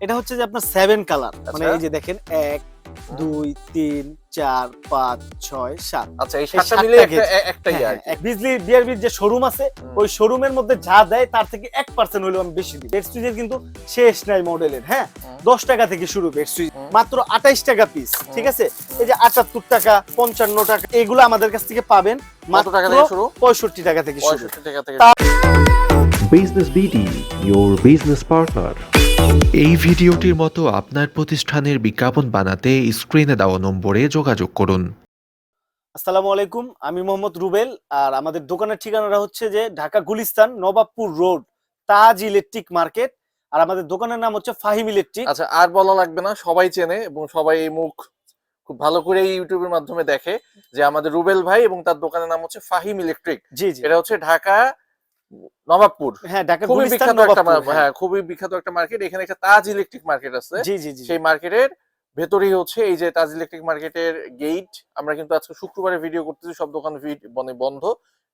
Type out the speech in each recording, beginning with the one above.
এটা হচ্ছে যে আপনার 7 কালার, মানে আচ্ছা। এই যে দেখেন 1 2 3 4 5 6 7। আচ্ছা, এই এই 7টা 7টা মিলে গেজ। একটাই হ্যাঁ, আর হ্যাঁ, কি। এক বিজলি বিআরবির যে শোরুম আছে ওই শোরুমের মধ্যে যা দেয় তার থেকে 1% হলেও আমি বেশি দিই। বেডসুইচের কিন্তু শেষ নাই মডেলের, হ্যাঁ 10 টাকা থেকে শুরু বেডসুইচ, মাত্র 28 টাকা পিস, ঠিক আছে। এই যে 78 টাকা 55 টাকা এগুলো আমাদের কাছ থেকে পাবেন কত মাত্র টাকা থেকে শুরু? 65 টাকা থেকে শুরু। 65 টাকা থেকে। Business BD, your business partner. এই ভিডিওটির মতো আপনার প্রতিষ্ঠানের বিজ্ঞাপন বানাতে স্ক্রিনে দেওয়া নম্বরে যোগাযোগ করুন। আসসালামু আলাইকুম, আমি মোহাম্মদ রুবেল। আর আমাদের দোকানের ঠিকানাটা হচ্ছে যে ঢাকা গুলিস্তান নবাবপুর রোড, তাজ ইলেকট্রিক মার্কেট। আর আমাদের দোকানের নাম হচ্ছে ফাহিম ইলেকট্রিক। আচ্ছা, আর বলা লাগবে না, সবাই চেনে এবং সবাই এই মুখ খুব ভালো করে এই ইউটিউবের মাধ্যমে দেখে যে আমাদের রুবেল ভাই, এবং তার দোকানের নাম হচ্ছে ফাহিম ইলেকট্রিক। জি জি, এটা হচ্ছে ঢাকা নবাবপুর। হ্যাঁ ঢাকা খুবই গুলিস্তান বিখ্যাত একটা নবাবপুর, হ্যাঁ, খুবই বিখ্যাত একটা মার্কেট। এখানে একটা তাজ ইলেকট্রিক মার্কেট আছে। জি জি জি। সেই মার্কেটের ভেতরেই হচ্ছে এই যে তাজ ইলেকট্রিক মার্কেটের গেট। আমরা কিন্তু আজকে শুক্রবারে ভিডিও করতেছি, সব দোকান মানে বন্ধ।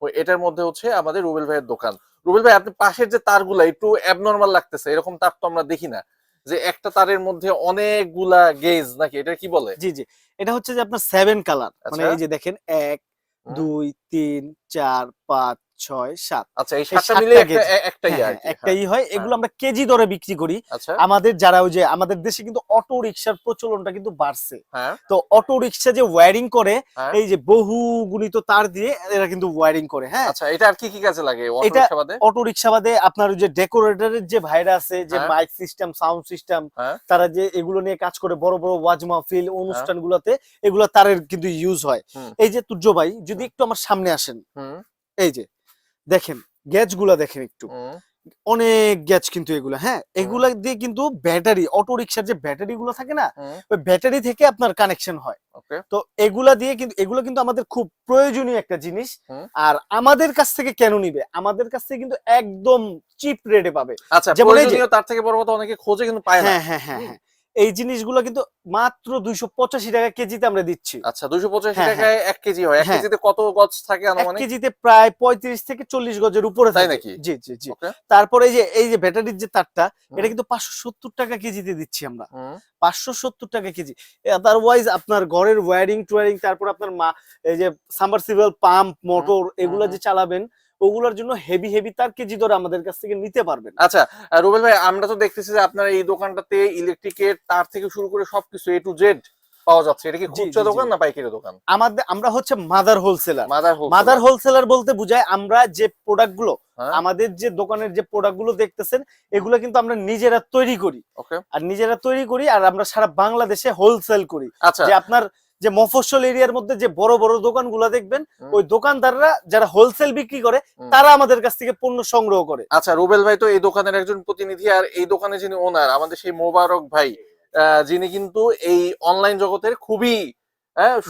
ওই এটার মধ্যে হচ্ছে আমাদের রুবেল ভাইয়ের দোকান। রুবেল ভাই, আপনি পাশের যে তারগুলা একটু অ্যাবনর্মাল লাগতেছে, এরকম তার তো আমরা দেখি না, যে একটা তারের মধ্যে অনেকগুলা গেজ নাকি, এটা কি বলে? জি জি, এটা হচ্ছে যে আপনার 7 কালার, মানে আচ্ছা। এই যে দেখেন 1 হুম। 2 3 4 5 6 7। আচ্ছা, এই এই 7টা মিলে 7টা গেজ। একটাই হ্যাঁ আর হ্যাঁ, কি। একটাই হয়। হ্যাঁ। এগুলো আমরা কেজি দরে বিক্রি করি। আচ্ছা। আমাদের যারা ওই যে আমাদের দেশে কিন্তু অটো রিকশার প্রচলনটা কিন্তু বাড়ছে। হ্যাঁ। তো অটো রিকশা যে ওয়্যারিং করে, হ্যাঁ। এই যে বহু গুণিত তার দিয়ে এরা কিন্তু ওয়্যারিং করে, হ্যাঁ। আচ্ছা, এটা আর কি কি কাজে লাগে অটো এটা রিকশা বাদে? অটো রিকশা বাদে আপনার ওই যে ডেকোরেটরের যে ভাইরা আছে, যে হ্যাঁ। মাইক সিস্টেম, সাউন্ড সিস্টেম, হ্যাঁ। তারা যে এগুলো নিয়ে কাজ করে বড় বড় ওয়াজ মাহফিল হ্যাঁ। অনুষ্ঠানগুলোতে, এগুলো তারের কিন্তু ইউজ হয়। হুম। এই যে তুর্য ভাই, যদি একটু আমার সামনে আসেন, হুম। এই যে দেখেন গ্যাজ গুলা দেখেন একটু, হুম। অনেক গ্যাজ কিন্তু এগুলা, হ্যাঁ এগুলা দিয়ে কিন্তু ব্যাটারি, অটো রিকশার যে ব্যাটারি গুলো থাকে না, হুম। ওই ব্যাটারি থেকে আপনার কানেকশন হয়। ওকে। তো এগুলা দিয়ে কিন্তু, এগুলো কিন্তু আমাদের খুব প্রয়োজনীয় একটা জিনিস। হুম। আর আমাদের কাছ থেকে কেন নিবে? আমাদের কাছ থেকে কিন্তু একদম চিপ রেটে পাবে। আচ্ছা, যেমন এই যে, প্রয়োজনীয় তার থেকে বড় কথা অনেকে খোঁজে কিন্তু পায় না। হ্যাঁ হ্যাঁ হ্যাঁ হ্যাঁ, এই জিনিসগুলো কিন্তু মাত্র 285 টাকা কেজিতে আমরা দিচ্ছি। আচ্ছা, 285 হ্যাঁ, টাকায় 1 কেজি হয়। 1 হ্যাঁ। কেজিতে কত গজ থাকে এক আনুমানিক? কেজিতে প্রায় 35 থেকে 40 গজের উপরে তাই থাকে। নাকি? জি জি জি। ওকে। তারপরে এই যে ব্যাটারির যে তারটা, হুম। এটা কিন্তু 570 টাকা কেজিতে দিচ্ছি আমরা। হুম। 570 টাকা কেজি। আদারওয়াইজ আপনার ঘরের ওয়্যারিং টুয়ারিং, তারপর আপনার এই যে সাবমার্সিবল পাম্প, মোটর এগুলা যে চালাবেন, ওগুলোর জন্য হেভি হেভি তার কেজি ধরে আমাদের কাছ থেকে নিতে পারবেন। আচ্ছা, রুবেল ভাই, আমরা তো দেখতেছি যে আপনার এই দোকানটাতে ইলেকট্রিকের তার থেকে শুরু করে সবকিছু A to Z পাওয়া যাচ্ছে। এটা কি জি, খুচরা জি, জি। দোকান না পাইকারি দোকান? আমরা হচ্ছে mother wholesaler. Mother mother wholesaler. Wholesaler বলতে বুঝায় আমরা যে প্রোডাক্ট গুলো, হ্যাঁ। আমাদের যে দোকানের যে প্রোডাক্ট গুলো দেখতেছেন, এগুলো কিন্তু আমরা নিজেরা তৈরি করি। ওকে। আর নিজেরা তৈরি করি, আর আমরা সারা বাংলাদেশে হোলসেল করি। আচ্ছা। যে আপনার যে মফস্বল এরিয়ার মধ্যে যে বড় বড় দোকানগুলো দেখবেন, হুম। ওই দোকানদাররা যারা হোলসেল বিক্রি করে, হুম। তারা আমাদের কাছ থেকে পণ্য সংগ্রহ করে। আচ্ছা, রুবেল ভাই তো এই দোকানের একজন প্রতিনিধি, আর এই দোকানে যিনি ওনার, আমাদের সেই মোবারক ভাই, যিনি কিন্তু এই অনলাইন জগতের খুবই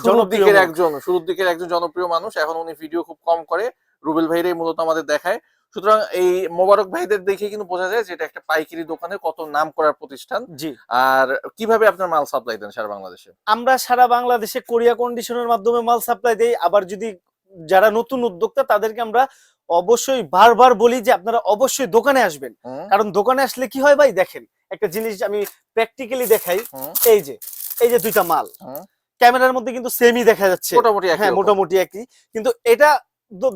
জনপ্রিয় মুখ। শুরুর দিকের একজন জনপ্রিয় মানুষ। এখন উনি ভিডিও খুব কম করে, রুবেল ভাইরাই মূলত আমাদের দেখায়। সুতরাং এই মোবারক ভাইদের দেখে কিন্তু বোঝা যায় যে এটা একটা পাইকারি দোকানের কত নাম করার প্রতিষ্ঠান। জি, আর কিভাবে আপনার মাল সাপ্লাই দেন সারা বাংলাদেশে? আমরা সারা বাংলাদেশে কোরিয়া কন্ডিশনের মাধ্যমে মাল সাপ্লাই দেই। আবার যদি যারা নতুন উদ্যোক্তা, তাদেরকে আমরা অবশ্যই বারবার বলি যে আপনারা অবশ্যই দোকানে আসবেন। হুম। কারণ দোকানে আসলে কি হয় ভাই, দেখেন একটা জিনিস আমি প্র্যাকটিক্যালি দেখাই। হুম। এই যে দুইটা মাল হুম। ক্যামেরার মধ্যে কিন্তু সেমই দেখা যাচ্ছে, মোটামুটি একই হ্যাঁ রকম। মোটামুটি একই, কিন্তু এটা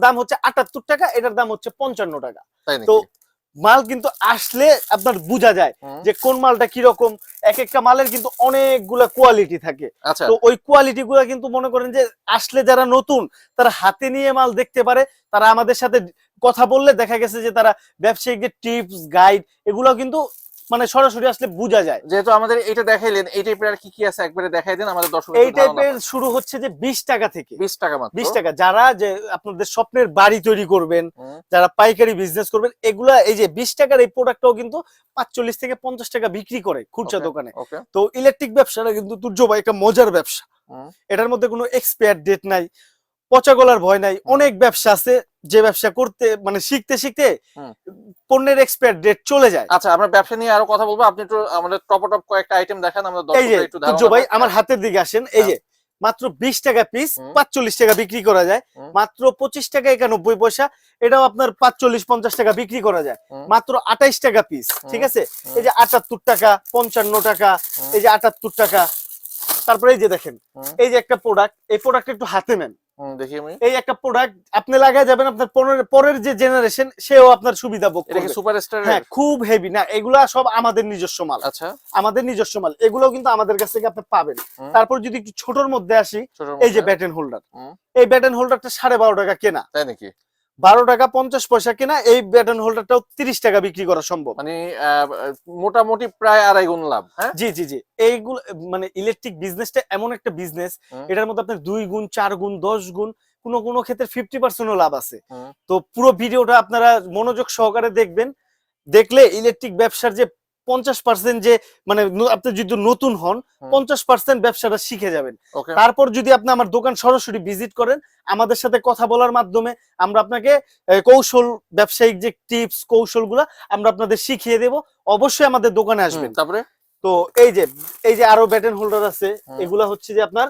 দাম হচ্ছে 78 টাকা, এটার দাম হচ্ছে 55 টাকা। তাই তো নাকি? মাল কিন্তু আসলে আপনার বোঝা যায় হুম। যে কোন মালটা কিরকম। এক একটা মালের কিন্তু অনেকগুলা কোয়ালিটি থাকে। আচ্ছা। তো ওই কোয়ালিটি গুলা কিন্তু মনে করেন যে আসলে যারা নতুন, তারা হাতে নিয়ে মাল দেখতে পারে। তারা আমাদের সাথে কথা বললে দেখা গেছে যে তারা ব্যবসায়িকদের টিপস গাইড এগুলো কিন্তু মানে সরাসরি আসলে বোঝা যায়। যেহেতু আমাদের এটা দেখাইলেন, এই টাইপের আর কি কি আছে একবারে দেখাই দেন, আমাদের দর্শক এই টাইপের শুরু হচ্ছে যে 20 টাকা থেকে। 20 টাকা মাত্র। 20 টাকা, যারা যে আপনাদের স্বপ্নের বাড়ি তৈরি করবেন, হুম। যারা পাইকারি বিজনেস করবেন, এগুলা এই যে 20 টাকার এই প্রোডাক্টটাও কিন্তু 45 থেকে 50 টাকা বিক্রি করে খুচরা ওকে, দোকানে। ওকে। তো ইলেকট্রিক ব্যবসাটা কিন্তু তুর্য ভাই একটা মজার ব্যবসা। হুম। এটার মধ্যে কোনো এক্সপায়ার ডেট নাই, পচা গলার ভয় নাই। অনেক ব্যবসা আছে যে ব্যবসা করতে মানে শিখতে শিখতে হুম। পণ্যের এক্সপায়ার ডেট চলে যায়। আচ্ছা, আমরা ব্যবসা নিয়ে আরো কথা বলবো। আপনি একটু আমাদের টপ কয়েকটা আইটেম দেখান, আমরা এই যে দর্শকদের একটু তুর্য ধারণা ভাই পাই। আমার হাতের দিকে আসেন, এই যে মাত্র 20 টাকা পিস, হুম। 45 টাকা বিক্রি করা যায়। হুম। মাত্র 25 টাকা 91 পয়সা, এটাও আপনার 45-50 টাকা বিক্রি করা যায়। হুম। মাত্র 28 টাকা পিস, ঠিক হুম। আছে। হুম। এই যে 78 টাকা, 55 টাকা, হুম। এই যে 78 টাকা। তারপরে এই যে দেখেন, হুম। এই যে একটা প্রোডাক্ট, এই প্রোডাক্ট একটু হাতে নেন। দেখি আমি। এই একটা প্রোডাক্ট আপনি লাগায় যাবেন, আপনার পরের যে জেনারেশন সেও আপনার সুবিধা ভোগ এটা কি করবে। সুপারস্টার? হ্যাঁ, খুব হেভি না, এগুলা সব আমাদের নিজস্ব মাল। আচ্ছা। আমাদের নিজস্ব মাল, এগুলো কিন্তু আমাদের কাছ থেকে আপনি পাবেন। হুম। তারপর যদি একটু ছোটর মধ্যে আসি, ছোটর এই যে মধ্যে? ব্যাটেন হোল্ডার, হুম। এই ব্যাটেন হোল্ডারটা 12.5 টাকা কেনা, তাই নাকি? 12 টাকা 50 পয়সা কেনা, এই ব্যাটেন হোল্ডারটাও 30 টাকা বিক্রি করা সম্ভব। মানে মোটামুটি প্রায় 2.5 গুণ লাভ। হ্যাঁ, জি জি জি, এইগুলো মানে ইলেকট্রিক বিজনেসটা এমন একটা বিজনেস, হুম। এটার মধ্যে আপনার 2 গুণ 4 গুণ 10 গুণ, কোনো কোনো ক্ষেত্রে 50%ও লাভ আছে। হুম। তো পুরো ভিডিওটা আপনারা মনোযোগ সহকারে দেখবেন, দেখলে ইলেকট্রিক ব্যবসার যে 50% যে মানে আপনি যদি নতুন হন, হুম। 50% ব্যবসাটা শিখে যাবেন। ওকে। তারপর যদি আপনি আমার দোকান সরাসরি ভিজিট করেন, আমাদের সাথে কথা বলার মাধ্যমে আমরা আপনাকে কৌশল, ব্যবসায়িক যে টিপস কৌশলগুলো আমরা আপনাদের শিখিয়ে দেব। অবশ্যই আমাদের দোকানে আসবেন। তারপরে? তো এই যে আরো ব্যাটেন হোল্ডার আছে, হুম। এগুলা হচ্ছে যে আপনার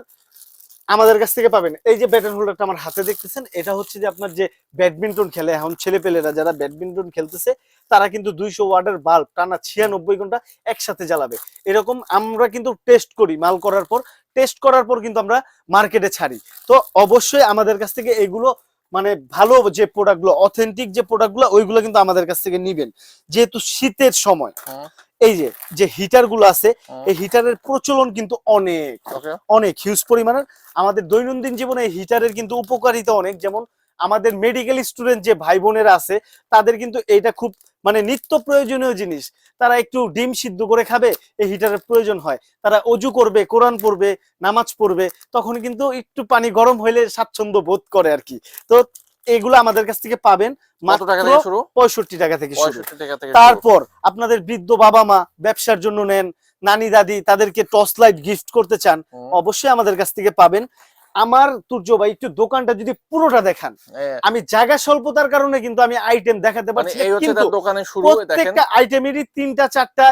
আমাদের কাছ থেকে পাবেন। এই যে ব্যাটেন হোল্ডারটা আমার হাতে দেখতেছেন, এটা হচ্ছে যে আপনার যে ব্যাডমিন্টন খেলে, এখন ছেলেপেলেরা যারা ব্যাডমিন্টন খেলতেছে, তারা কিন্তু 200 ওয়াটের বাল্ব টানা 96 ঘন্টা একসাথে জ্বালাবে। এরকম আমরা কিন্তু টেস্ট করি, মাল করার পর, টেস্ট করার পর কিন্তু আমরা মার্কেটে ছাড়ি। তো অবশ্যই আমাদের কাছ থেকে এগুলো মানে ভালো যে প্রোডাক্টগুলো, অথেন্টিক যে প্রোডাক্টগুলো, ওইগুলো কিন্তু আমাদের কাছ থেকে নিবেন। যেহেতু শীতের সময়, হুম। এই যে হিটার গুলো আছে, হুম। এই হিটারের প্রচলন কিন্তু অনেক ওকে। অনেক হিউজ পরিমাণের। আমাদের দৈনন্দিন জীবনে এই হিটারের কিন্তু উপকারিতা অনেক। যেমন আমাদের মেডিকেল স্টুডেন্ট যে ভাই বোনেরা আছে, তাদের কিন্তু এইটা খুব মানে নিত্য প্রয়োজনীয় জিনিস। তারা একটু ডিম সিদ্ধ করে খাবে, এই হিটারের প্রয়োজন হয়। তারা অজু করবে, কোরআন পড়বে, নামাজ পড়বে, তখন কিন্তু একটু পানি গরম হইলে স্বাচ্ছন্দ্য বোধ করে আর কি। তো এগুলো আমাদের কাছ থেকে পাবেন কত টাকা মাত্র থেকে শুরু? 65 টাকা থেকে শুরু। 65 টাকা থেকে শুরু। তারপর আপনাদের বৃদ্ধ বাবা মা ব্যবসার জন্য নেন, নানি দাদি তাদেরকে টর্চ লাইট গিফট করতে চান, হুম। অবশ্যই আমাদের কাছ থেকে পাবেন। আমার তুর্য ভাই একটু দোকানটা যদি পুরোটা দেখান, আমি জায়গা স্বল্পতার কারণে কিন্তু আমি আইটেম দেখাতে মানে পারছি না, এই হচ্ছে কিন্তু তার দোকানের শুরু। দেখেন, প্রত্যেকটা আইটেমেরই 3টা 4টা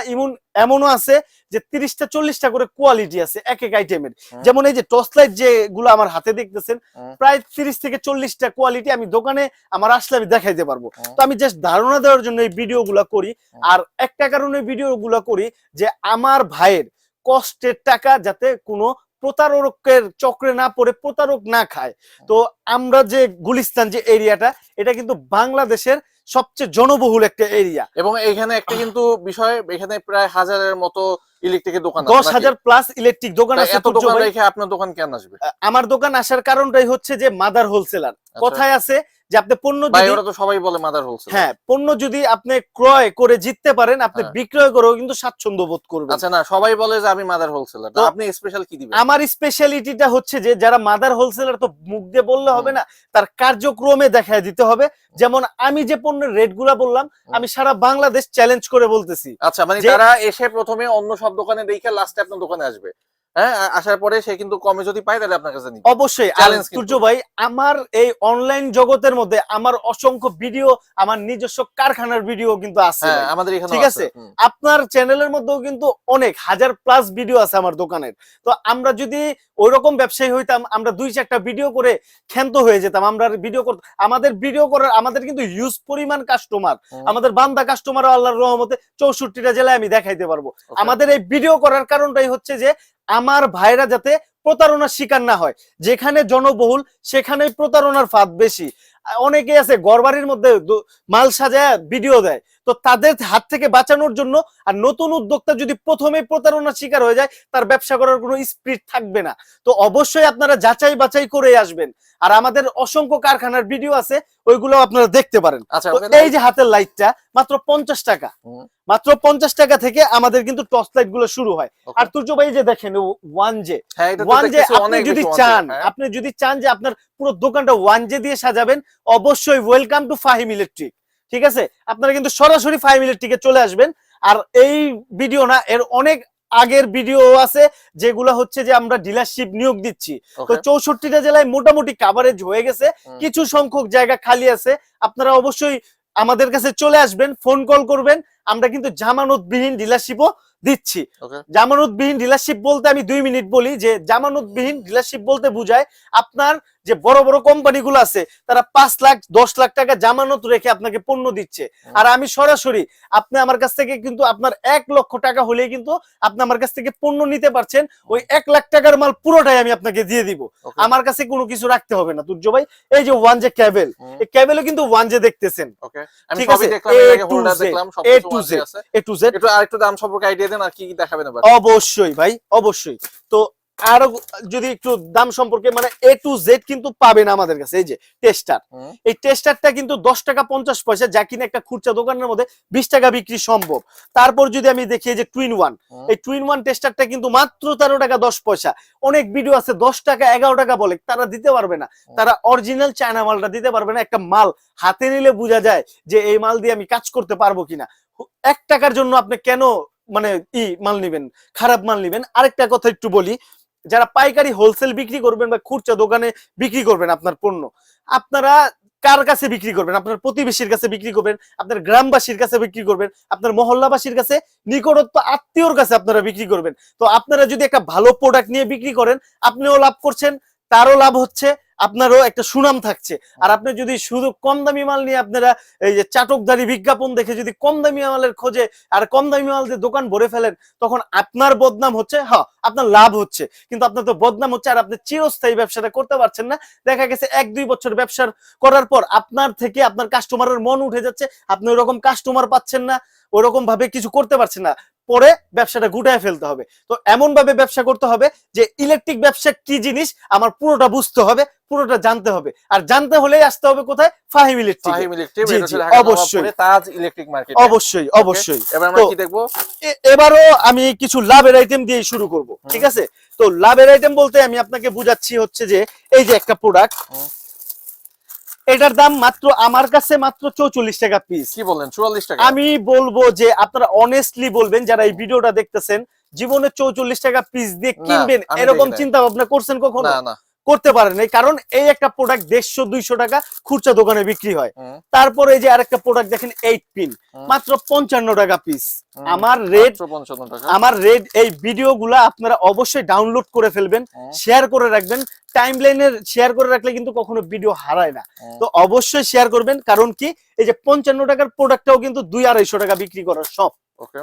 এমনও আছে যে 30টা 40টা করে কোয়ালিটি আছে এক এক আইটেমের। হুম। যেমন এই যে টর্চ লাইট যেগুলো আমার হাতে দেখতেছেন, হুম। প্রায় 30 থেকে 40টা কোয়ালিটি আমি দোকানে আমার আসলে আমি দেখাইতে পারবো। হুম। তো আমি জাস্ট ধারণা দেওয়ার জন্য এই ভিডিওগুলো করি। হুম। আর একটা কারণে ভিডিওগুলো করি যে আমার ভাইয়ের কষ্টের টাকা যাতে কোনো প্রতারকের চক্রে না পড়ে, প্রতারক না খায়। তো আমরা যে গুলিস্তান যে এরিয়াটা, এটা কিন্তু বাংলাদেশের সবচেয়ে জনবহুল একটা এরিয়া। এবং এখানে একটা কিন্তু বিষয়, এখানে প্রায় 1000-এর মতো ইলেকট্রিকের দোকান আছে। 10,000 প্লাস ইলেকট্রিক দোকান আছে। এত দোকান রেখে আপনার দোকান কেন আসবে? আমার দোকান আসার কারণটাই হচ্ছে যে মাদার হোলসেলার। কথায় আছে যে আপনি পণ্য ভাই, যদি, ওরা তো সবাই বলে মাদার হোলসেল। হ্যাঁ, পণ্য যদি আপনি ক্রয় করে জিততে পারেন, আপনি হ্যাঁ। বিক্রয় করেও কিন্তু স্বাচ্ছন্দ্য বোধ করবেন। আচ্ছা, না সবাই বলে যে আমি মাদার হোলসেলার, তো আপনি স্পেশাল কি দিবেন? আমার স্পেশালিটিটা হচ্ছে যে যারা মাদার হোলসেলার, তো মুখ দিয়ে বললে হবে না, তার কার্যক্রমে দেখায় দিতে হবে। যেমন আমি যে পণ্যের রেট গুলা বললাম, আমি সারা বাংলাদেশ চ্যালেঞ্জ করে বলতেছি। আচ্ছা, মানে যে- তারা এসে প্রথমে অন্য সব দোকানে দেখে লাস্টে আপনার দোকানে আসবে। হ্যাঁ, আসার পরে সে কিন্তু কমে যদি পায় তাহলে আপনার কাছে নিবে। অবশ্যই। আর চ্যালেঞ্জ কিন্তু। সূর্য ভাই, আমার এই অনলাইন জগতের মধ্যে আমার অসংখ্য ভিডিও, আমার নিজস্ব কারখানার ভিডিও কিন্তু আছে হ্যাঁ, ভাই। আমাদের এখানে ঠিক আছে, আপনার চ্যানেলের মধ্যেও কিন্তু অনেক 1000 প্লাস ভিডিও আছে আমার দোকানের। তো আমরা যদি ওইরকম ব্যবসায়ী হইতাম, আমরা 2-4টা ভিডিও করে ক্ষান্ত হয়ে যেতাম। আমরা ভিডিও করতে, আমাদের ভিডিও করার, আমাদের কিন্তু হিউজ পরিমাণ কাস্টমার, আমাদের বান্দা কাস্টমার আল্লাহর রহমতে 64টা জেলায় আমি দেখাইতে পারবো। আমাদের এই ভিডিও করার কারণটাই হচ্ছে যে আমার ভাইরা যাতে প্রতারণার শিকার না হয়। যেখানে জনবহুল সেখানেই প্রতারণার ফাঁদ বেশি। অনেকে আছে ঘরবাড়ির মধ্যে মাল সাজায় ভিডিও দেয়, তো তাদের হাত থেকে বাঁচানোর জন্য। আর নতুন উদ্যোক্তা যদি প্রথমে প্রতারণার শিকার হয়ে যায়, তার ব্যবসা করার কোনো স্পিড থাকবে না। তো অবশ্যই আপনারা যাচাই বাছাই করে আসবেন। আর আমাদের অসংখ্য কারখানার ভিডিও আছে, ওইগুলো আপনারা দেখতে পারেন। আচ্ছা, তো এই যে হাতের লাইটটা মাত্র 50 টাকা, মাত্র 50 টাকা থেকে আমাদের কিন্তু টর্চ লাইট গুলো শুরু হয়। আর তুর্য ভাই যে দেখেন 1J, আপনি যদি চান, আপনি যদি চান যে আপনার পুরো দোকানটা 1J দিয়ে সাজাবেন, অবশ্যই ওয়েলকাম টু ফাহিম ইলেকট্রিক। ঠিক আছে, আপনারা কিন্তু সরাসরি ফাহিম ইলেকট্রিকে চলে আসবেন। আর এই ভিডিও না, এর অনেক আগের ভিডিও আছে যেগুলো হচ্ছে যে আমরা ডিলারশিপ নিয়োগ দিচ্ছি। তো 64টা জেলায় মোটামুটি কাভারেজ হয়ে গেছে, কিছু সংখ্যক জায়গা খালি আছে। আপনারা অবশ্যই আমাদের কাছে চলে আসবেন, ফোন কল করবেন। আমরা কিন্তু জামানতবিহীন ডিলারশিপও দিচ্ছি। ওকে জামানতবিহীন ডিলারশিপ বলতে আমি 2 মিনিট বলি যে জামানতবিহীন ডিলারশিপ বলতে বোঝায় আপনার যে বড় বড় কোম্পানিগুলো আছে তারা 5 লাখ 10 লাখ টাকা জামানত রেখে আপনাকে পণ্য দিচ্ছে, আর আমি সরাসরি আপনি আমার কাছ থেকে কিন্তু আপনার 1 লক্ষ টাকা হলেই কিন্তু আপনি আমার কাছ থেকে পণ্য নিতে পারছেন। ওই 1 লাখ টাকার মাল পুরোটাই আমি আপনাকে দিয়ে দিব, আমার কাছে কোনো কিছু রাখতে হবে না তুর্য ভাই। এই যে ওয়ান যে কেবল, এই কেবলও কিন্তু ওয়ান যে দেখতেছেন, ওকে আমি ঠিক সবই আছে, দেখলাম, এর আগে হোল্ডার দেখলাম, সব A কিছু to ওয়ান Z, আছে। A to Z। একটু আরেকটু দাম সম্পর্কে আইডিয়া দেন আর কি কি দেখাবেন এবার। অবশ্যই ভাই, অবশ্যই। তো আরো যদি একটু দাম সম্পর্কে মানে A to Z কিন্তু পাবেন আমাদের কাছে। এই যে টেস্টার, এই টেস্টারটা কিন্তু 10 টাকা 50 পয়সা, যা কিনা একটা খুচরা দোকানের মধ্যে 20 টাকা বিক্রি সম্ভব। তারপর যদি আমি দেখি যে টুইন ওয়ান, এই টুইন ওয়ান টেস্টারটা কিন্তু মাত্র 13 টাকা 10 পয়সা। অনেক ভিডিও আছে 10 টাকা 11 টাকা বলে, তারা দিতে পারবে না, তারা অরিজিনাল চায়না মালটা দিতে পারবে না। একটা মাল হাতে নিলে বোঝা যায় যে এই মাল দিয়ে আমি কাজ করতে পারবো কিনা। 1 টাকার জন্য আপনি কেন মানে মাল নিবেন, খারাপ মাল নিবেন। আরেকটা কথা একটু বলি, যারা পাইকারি হোলসেল বিক্রি করবেন বা খুচরা দোকানে বিক্রি করবেন আপনার পণ্য, আপনারা কার কাছে বিক্রি করবেন? আপনার প্রতিবেশীর কাছে বিক্রি করবেন, আপনার গ্রামবাসীর কাছে বিক্রি করবেন, আপনার মহল্লাবাসীর কাছে, নিকটত্ব আত্মীয়র কাছে আপনারা বিক্রি করবেন। তো আপনারা যদি একটা ভালো প্রোডাক্ট নিয়ে বিক্রি করেন, আপনিও লাভ করছেন, তারও লাভ হচ্ছে, আপনারও একটা সুনাম থাকছে। আর আপনি যদি শুধু কম দামি মাল নিয়ে আপনারা এই যে চাটকদারি বিজ্ঞাপন দেখে যদি কম দামি মালের খোঁজে আর কম দামি মাল দিয়ে দোকান ভরে ফেলেন, তখন আপনার বদনাম হচ্ছে, হ্যাঁ আপনার লাভ হচ্ছে, কিন্তু আপনার তো বদনাম হচ্ছে, আর আপনি চিরস্থায়ী ব্যবসাটা করতে পারছেন না। দেখা গেছে 1-2 বছর ব্যবসা করার পর আপনার থেকে আপনার কাস্টমারের মন উঠে যাচ্ছে, আপনি ওরকম কাস্টমার পাচ্ছেন না, ওরকম ভাবে কিছু করতে পারছেন না, পরে ব্যবসাটা গুটায় ফেলতে হবে। তো এমন ভাবে ব্যবসা করতে হবে যে ইলেকট্রিক ব্যবসা কি জিনিস আমার পুরোটা বুঝতে হবে, পুরোটা জানতে হবে। আর জানতে হলেই আসতে হবে কোথায়? ফাহিম ইলেকট্রিক। ফাহিম ইলেকট্রিক, জি, এটা জি, হচ্ছে ঢাকা অবশ্যই। নবাবপুরে তাজ ইলেকট্রিক মার্কেট। অবশ্যই, অবশ্যই। এবার আমরা তো কি দেখবো? এবারও আমি কিছু লাভের আইটেম দিয়ে শুরু করব, ঠিক আছে? তো লাভের আইটেম বলতে আমি আপনাকে বুঝাচ্ছি হচ্ছে যে এই যে একটা প্রোডাক্ট, এটার দাম মাত্র আমার কাছে মাত্র 44 টাকা পিস। কি বলেন 44 টাকা? আমি বলবো যে আপনারা অনেস্টলি বলবেন যারা এই ভিডিওটা দেখতেছেন, জীবনে 44 টাকা পিস দিয়ে কিনবেন আমি এরকম দেখি নাই। চিন্তা ভাবনা করছেন কখনো? না না, করতে পারেন নাই, কারণ এই একটা প্রোডাক্ট 150-200 টাকা খুচরা দোকানে বিক্রি হয়। হুম। তারপরে এই যে আরেকটা প্রোডাক্ট দেখেন 8 পিন, মাত্র 55 টাকা পিস। আমার রেট, মাত্র 55 টাকা। আমার রেট, এই ভিডিওগুলা আপনারা অবশ্যই ডাউনলোড করে ফেলবেন, শেয়ার করে রাখবেন, টাইমলাইনে শেয়ার করে রাখলে কিন্তু কখনো ভিডিও হারায় না। তো অবশ্যই শেয়ার করবেন, কারণ কি এই যে 55 টাকার প্রোডাক্টটাও কিন্তু 200-250 টাকা বিক্রি করার সব। ওকে,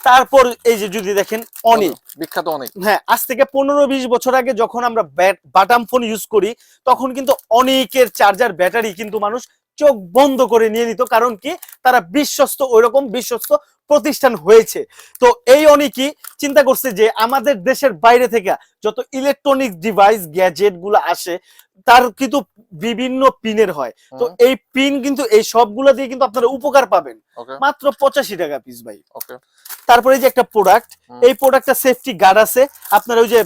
তারপর এই যে যদি দেখেন অনেক বিখ্যাত অনেক, হ্যাঁ, আজ থেকে 15-20 বছর আগে যখন আমরা বাটাম ফোন ইউজ করি, তখন কিন্তু অনেকের চার্জার ব্যাটারি কিন্তু মানুষ চোখ বন্ধ করে নিয়ে নিত, কারণ কি তারা বিশ্বস্ত, ওইরকম বিশ্বস্ত প্রতিষ্ঠান হয়েছে। তো এই অনেকেই চিন্তা করছে যে আমাদের দেশের বাইরে থেকে যত ইলেকট্রনিক ডিভাইস গ্যাজেট গুলো আসে তার কিন্তু বিভিন্ন পিনের হয়। তো এই পিন কিন্তু এই সবগুলো দিয়ে কিন্তু আপনারা উপকার পাবেন মাত্র 85 টাকা পিস ভাই। ওকে, তারপরে এই যে একটা প্রোডাক্ট, এই প্রোডাক্টটা সেফটি গার্ড আছে, আপনার ওই যে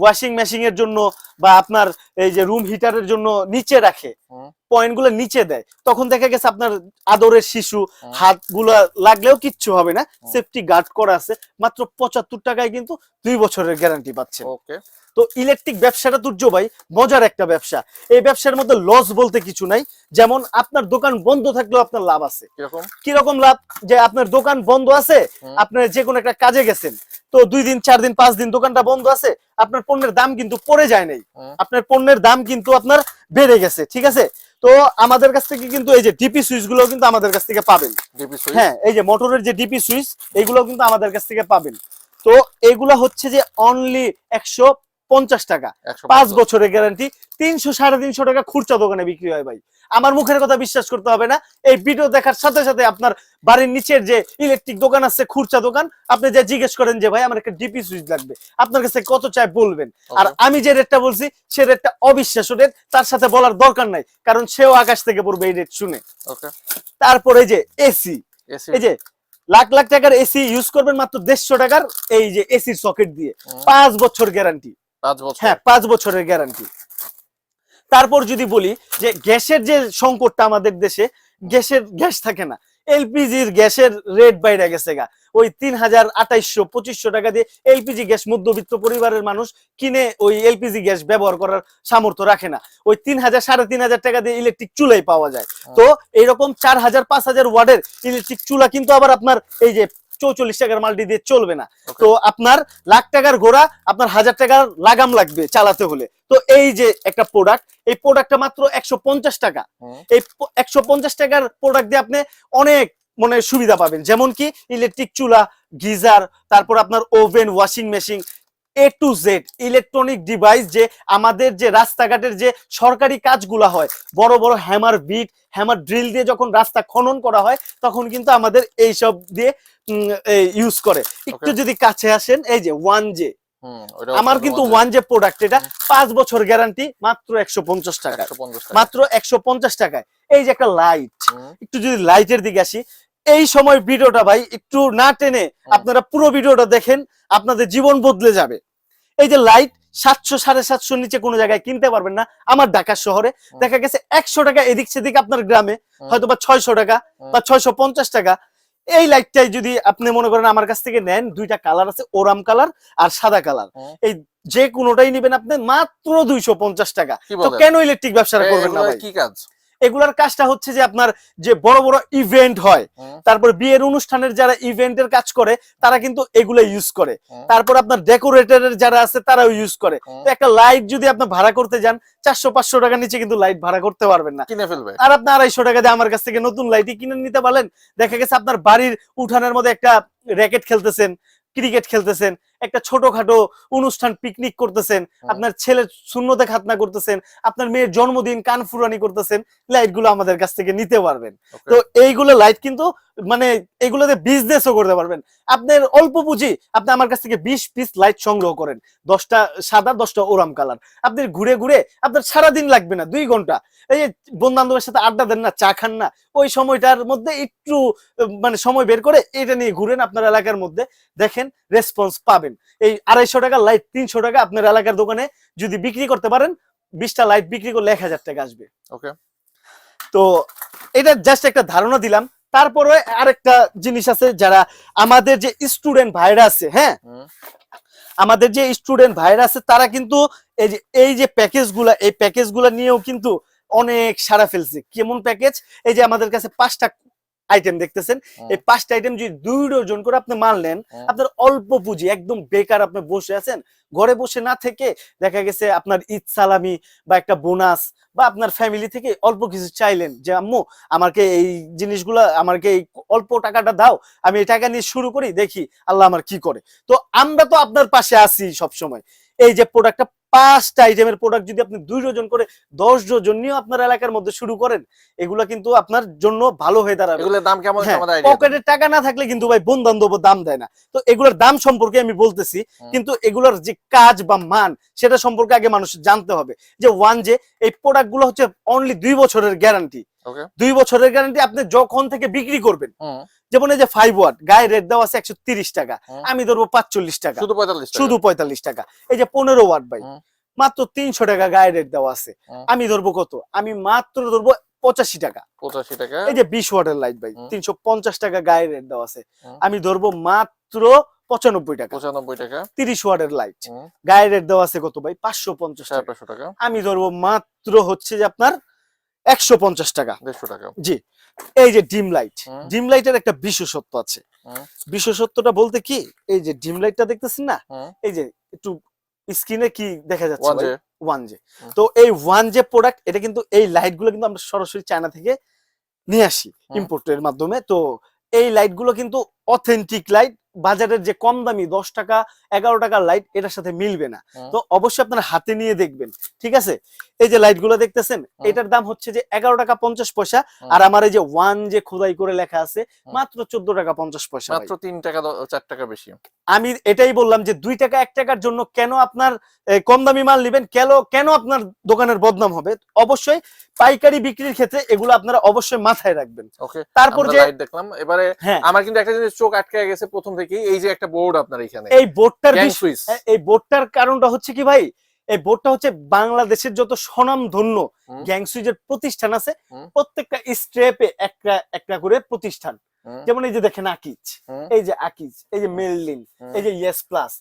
ওয়াশিং মেশিন এর জন্য বা আপনার এই যে রুম হিটারের জন্য নিচে রাখে, পয়েন্টগুলো নিচে দেয়, তখন দেখা গেছে আপনার আদরের শিশু হাতগুলা লাগলেও কিচ্ছু হবে না, সেফটি গার্ড করা আছে। মাত্র 75 টাকায় কিন্তু 2 বছরের গ্যারান্টি পাচ্ছেন। ওকে। তো ইলেকট্রিক ব্যবসাটা তুর্য ভাই মজার একটা ব্যবসা, এই ব্যবসার মধ্যে লস বলতে কিছু নাই। যেমন আপনার দোকান বন্ধ থাকলেও আপনার লাভ আছে। কিরকম লাভ? যে আপনার দোকান বন্ধ আছে, আপনার যে কোনো একটা কাজে গেছেন, তো 2 দিন 4 দিন 5 দিন দোকানটা বন্ধ আছে, আপনার পণ্যের দাম কিন্তু পড়ে যায় নাই, আপনার পণ্যের দাম কিন্তু আপনার বেড়ে গেছে, ঠিক আছে? তো আমাদের কাছ থেকে কিন্তু এই যে ডিপি সুইচ গুলো কিন্তু আমাদের কাছ থেকে পাবেন। হ্যাঁ, এই যে মোটরের যে ডিপি সুইচ এইগুলো কিন্তু আমাদের কাছ থেকে পাবেন। তো এইগুলা হচ্ছে যে অনলি 150 টাকা, 5 বছরের গ্যারান্টি, 300-350 টাকা খুচরা দোকানে বিক্রি হয় ভাই। আমার মুখের কথা বিশ্বাস করতে হবে না, এই ভিডিও দেখার সাথে সাথে আপনার বাড়ির নিচের যে ইলেকট্রিক দোকান আছে, খুচরা দোকান, আপনি যে জিজ্ঞেস করেন যে ভাই আমার একটা ডিপি সুইচ লাগবে, আপনার কাছে কত চাই বলবেন, আর আমি যে রেটটা বলছি সে রেটটা অবিশ্বাস্য রেট, তার সাথে বলার দরকার নাই, কারণ সেও আকাশ থেকে পড়বে এই রেট শুনে। তারপরে এই যে এসি, এই যে লাখ লাখ টাকার এসি ইউজ করবেন মাত্র 150 টাকার এই যে এসির সকেট দিয়ে, 5 বছর গ্যারান্টি। 5 বছর? হ্যাঁ, 5 বছরের গ্যারান্টি। তারপর যদি বলি যে গ্যাসের যে সংকটটা আমাদের দেশে, গ্যাস থাকে না, এলপিজির গ্যাসের রেট বাইরে গেছে গা, ওই 3000-2800-2500 টাকা দিয়ে এলপিজি গ্যাস মধ্যবিত্ত পরিবারের মানুষ কিনে ওই এলপিজি গ্যাস ব্যবহার করার সামর্থ্য রাখে না, ওই 3000-3500 টাকা দিয়ে ইলেকট্রিক চুলাই পাওয়া যায়। তো এইরকম 4000-5000 ওয়াটের ইলেকট্রিক চুলা কিন্তু আবার আপনার এই যে 44 টাকার মাল্টি দিয়ে চলবে না। Okay. তো আপনার লাখ টাকার ঘোড়া আপনার 1000 টাকার লাগাম লাগবে চালাতে হলে। তো এই যে একটা প্রোডাক্ট, এই প্রোডাক্টটা মাত্র 150 টাকা। এই 150 টাকার প্রোডাক্ট দিয়ে আপনি অনেক মানে সুবিধা পাবেন, যেমন কি ইলেকট্রিক চুলা, গিজার, তারপর আপনার oven, washing machine, A to Z electronic device, যে আমাদের যে রাস্তাঘাটের যে সরকারি কাজগুলো হয়, বড় বড় হ্যামার বিট, হ্যামার ড্রিল দিয়ে যখন রাস্তা খনন করা হয় তখন কিন্তু আমাদের এই সব দিয়ে ইউজ করে। একটু যদি কাছে আসেন, এই যে 1J, আমার কিন্তু 1J প্রোডাক্ট, এটা 5 বছর গ্যারান্টি, মাত্র 150 টাকা, মাত্র 150 টাকায়। এই যে একটা লাইট, একটু যদি লাইটের দিকে আসি, এই সময় ভিডিওটা ভাই একটু না টেনে আপনারা পুরো ভিডিওটা দেখেন, আপনাদের জীবন বদলে যাবে। এই যে লাইট 700 750 নিচে কোনো জায়গায় কিনতে পারবেন না আমার ঢাকা শহরে। দেখা গেছে 100 টাকা এদিক সেদিক আপনার গ্রামে হয়তো বা 600 টাকা বা 650 টাকা। এই লাইটটাই যদি আপনি মনে করেন আমার কাছ থেকে নেন, দুইটা কালার আছে, ওরাম কালার আর সাদা কালার, এই যে কোনোটাই নেবেন আপনি মাত্র 250 টাকা। তো কেন ইলেকট্রিক ব্যবসাটা করবেন না ভাই? কি কাজ এগুলার কাজটা হচ্ছে যে আপনার যে বড় বড় ইভেন্ট হয়, তারপর বিয়ের অনুষ্ঠানের যারা ইভেন্টের কাজ করে তারা কিন্তু এগুলো ইউজ করে, তারপর আপনার ডেকোরেটরের যারা আছে তারাও ইউজ করে। তো একটা লাইট যদি আপনি ভাড়া করতে যান 400-500 টাকার নিচে কিন্তু লাইট ভাড়া করতে পারবেন না, কিনে ফেলবে। আর আপনি 250 টাকা দিয়ে আমার কাছ থেকে নতুন লাইটই কিনে নিতে পারলেন। দেখা গেছে আপনার বাড়ির উঠানের মধ্যে একটা র্যাকেট খেলতেছেন, ক্রিকেট খেলতেছেন, একটা ছোটখাটো অনুষ্ঠান পিকনিক করতেছেন, আপনার ছেলে সুন্নতে খাতনা করতেছেন, আপনার মেয়ের জন্মদিন কানফুরানি করতেছেন, লাইটগুলো আমাদের কাছ থেকে নিতে পারবেন। তো এইগুলো লাইট কিন্তু মানে এগুলোতে বিজনেসও করতে পারবেন। আপনার অল্প পুঁজি, আপনি আমার কাছ থেকে 20 পিস লাইট সংগ্রহ করেন, 10টা সাদা 10টা ওরাম কালার, আপনি ঘুরে ঘুরে আপনার সারাদিন লাগবে না, 2 ঘন্টা। এই যে বন্ধু বান্ধবের সাথে আড্ডা দেন না, চা খান না, ওই সময়টার মধ্যে একটু মানে সময় বের করে এটা নিয়ে ঘুরেন আপনার এলাকার মধ্যে, দেখেন রেসপন্স পাবেন। এই 250 টাকা লাইট 300 টাকা আপনার এলাকার দোকানে যদি বিক্রি করতে পারেন, 20টা লাইট বিক্রি করলে 1000 টাকা আসবে। ওকে, তো এটা জাস্ট একটা ধারণা দিলাম। তারপরে আরেকটা জিনিস আছে, যারা আমাদের যে স্টুডেন্ট ভাইরা আছে, হ্যাঁ আমাদের যে স্টুডেন্ট ভাইরা আছে তারা কিন্তু এই যে প্যাকেজগুলা, এই প্যাকেজগুলা নিয়েও কিন্তু অনেক সারা ফেলছে। কেমন প্যাকেজ? এই যে আমাদের কাছে 5টা আইটেম দেখতেছেন, এই 5টা আইটেম যদি 2 ডজন করে আপনি মাল নেন, আপনার অল্প পুঁজি, একদম বেকার আপনি বসে আছেন, ঘরে বসে না থেকে দেখা গেছে আপনার ঈদ সালামি বা একটা বোনাস বা আপনার ফ্যামিলি থেকে অল্প কিছু চাইলেন যে আম্মু আমাকে এই জিনিসগুলা, আমাকে এই অল্প টাকাটা দাও, আমি এই টাকা নিয়ে শুরু করি, দেখি আল্লাহ আমার কি করে। তো আমরা তো আপনার পাশে আছি সব সময়। এই যে প্রোডাক্টটা 5টা আইটেমের প্রোডাক্ট যদি আপনি 2 ডজন করে 10 ডজন নিয়ে আপনার এলাকার মধ্যে শুরু করেন, এগুলা কিন্তু আপনার জন্য ভালো হয়ে দাঁড়াবে। এগুলোর দাম কেমন? পকেটে টাকা না থাকলে কিন্তু ভাই বন্ধু বান্ধব দাম দেয় না। তো এগুলোর দাম সম্পর্কে আমি বলতেছি, কিন্তু এগুলোর যে কাজ বা মান সেটা সম্পর্কে আগে মানুষ জানতে হবে। যে 1J এই প্রোডাক্ট গুলো হচ্ছে অনলি 2 বছরের গ্যারান্টি। 2 বছরের গ্যারান্টি, আপনি যখন থেকে বিক্রি করবেন, যেমন এই যে 5 ওয়াট গায়ে রেট দেওয়া আছে 130 টাকা, আমি ধরবো 45 টাকা, শুধু 45 টাকা। এই যে 15 ওয়াট ভাই মাত্র 300 টাকা গায়ে রেট দেওয়া আছে, আমি ধরবো কত? আমি মাত্র ধরবো 85 টাকা। এই যে 20 ওয়াটের লাইট ভাই 350 টাকা গায়ে রেট দেওয়া আছে, আমি ধরবো মাত্র 95 টাকা। 30 ওয়াটের লাইট গায়ে রেট দেওয়া আছে কত ভাই? 550 টাকা, আমি ধরবো মাত্র হচ্ছে যে আপনার 150 টাকা, 150 টাকা। জি, এই যে ডিম লাইট, ডিম লাইটের একটা বিশেষত্ব আছে। বিশেষত্বটা বলতে কি, এই যে ডিম লাইটটা দেখতেছেন না, এই যে একটু স্ক্রিনে কি দেখা যাচ্ছে? 1J। তো এই 1J প্রোডাক্ট, এটা কিন্তু এই লাইট গুলো কিন্তু আমরা সরাসরি চায়না থেকে নিয়ে আসি ইম্পোর্টের মাধ্যমে। তো এই লাইট গুলো কিন্তু অথেন্টিক লাইট, বাজারের যে কম দামি 10 টাকা 11 টাকার লাইট এটার সাথে মিলবে না। তো অবশ্যই আপনারা হাতে নিয়ে দেখবেন, ঠিক আছে? এই যে লাইট গুলো দেখতেছেন, এটার দাম হচ্ছে যে 11 টাকা 50 পয়সা, আর আমার এই যে 1J খোদাই করে লেখা আছে মাত্র 14 টাকা 50 পয়সা, মাত্র 3 টাকা 4 টাকা বেশি। আমি এটাই বললাম যে 2 টাকা 1 টাকার জন্য কেন আপনার কম দামি মাল নেবেন, কেন আপনার দোকানের বদনাম হবে? অবশ্যই পাইকারি বিক্রির ক্ষেত্রে এগুলো আপনারা অবশ্যই মাথায় রাখবেন। তারপর যে লাইট দেখলাম, এবারে আমার কিন্তু একটা জিনিস চোখ আটকে গেছে প্রথম থেকেই, এই যে একটা বোর্ড আপনার এখানে, এই বোর্ডটার কারণটা হচ্ছে কি ভাই, এই বোর্ডটা হচ্ছে বাংলাদেশের যত স্বনামধন্য গ্যাং সুইচের প্রতিষ্ঠান আছে, প্রত্যেকটা স্টেপে একটা করে প্রতিষ্ঠান। যেমন এই যে দেখেন আকিজ, এই যে আকিজ, এই যে মেললিন, এই যে ইয়েস প্লাস,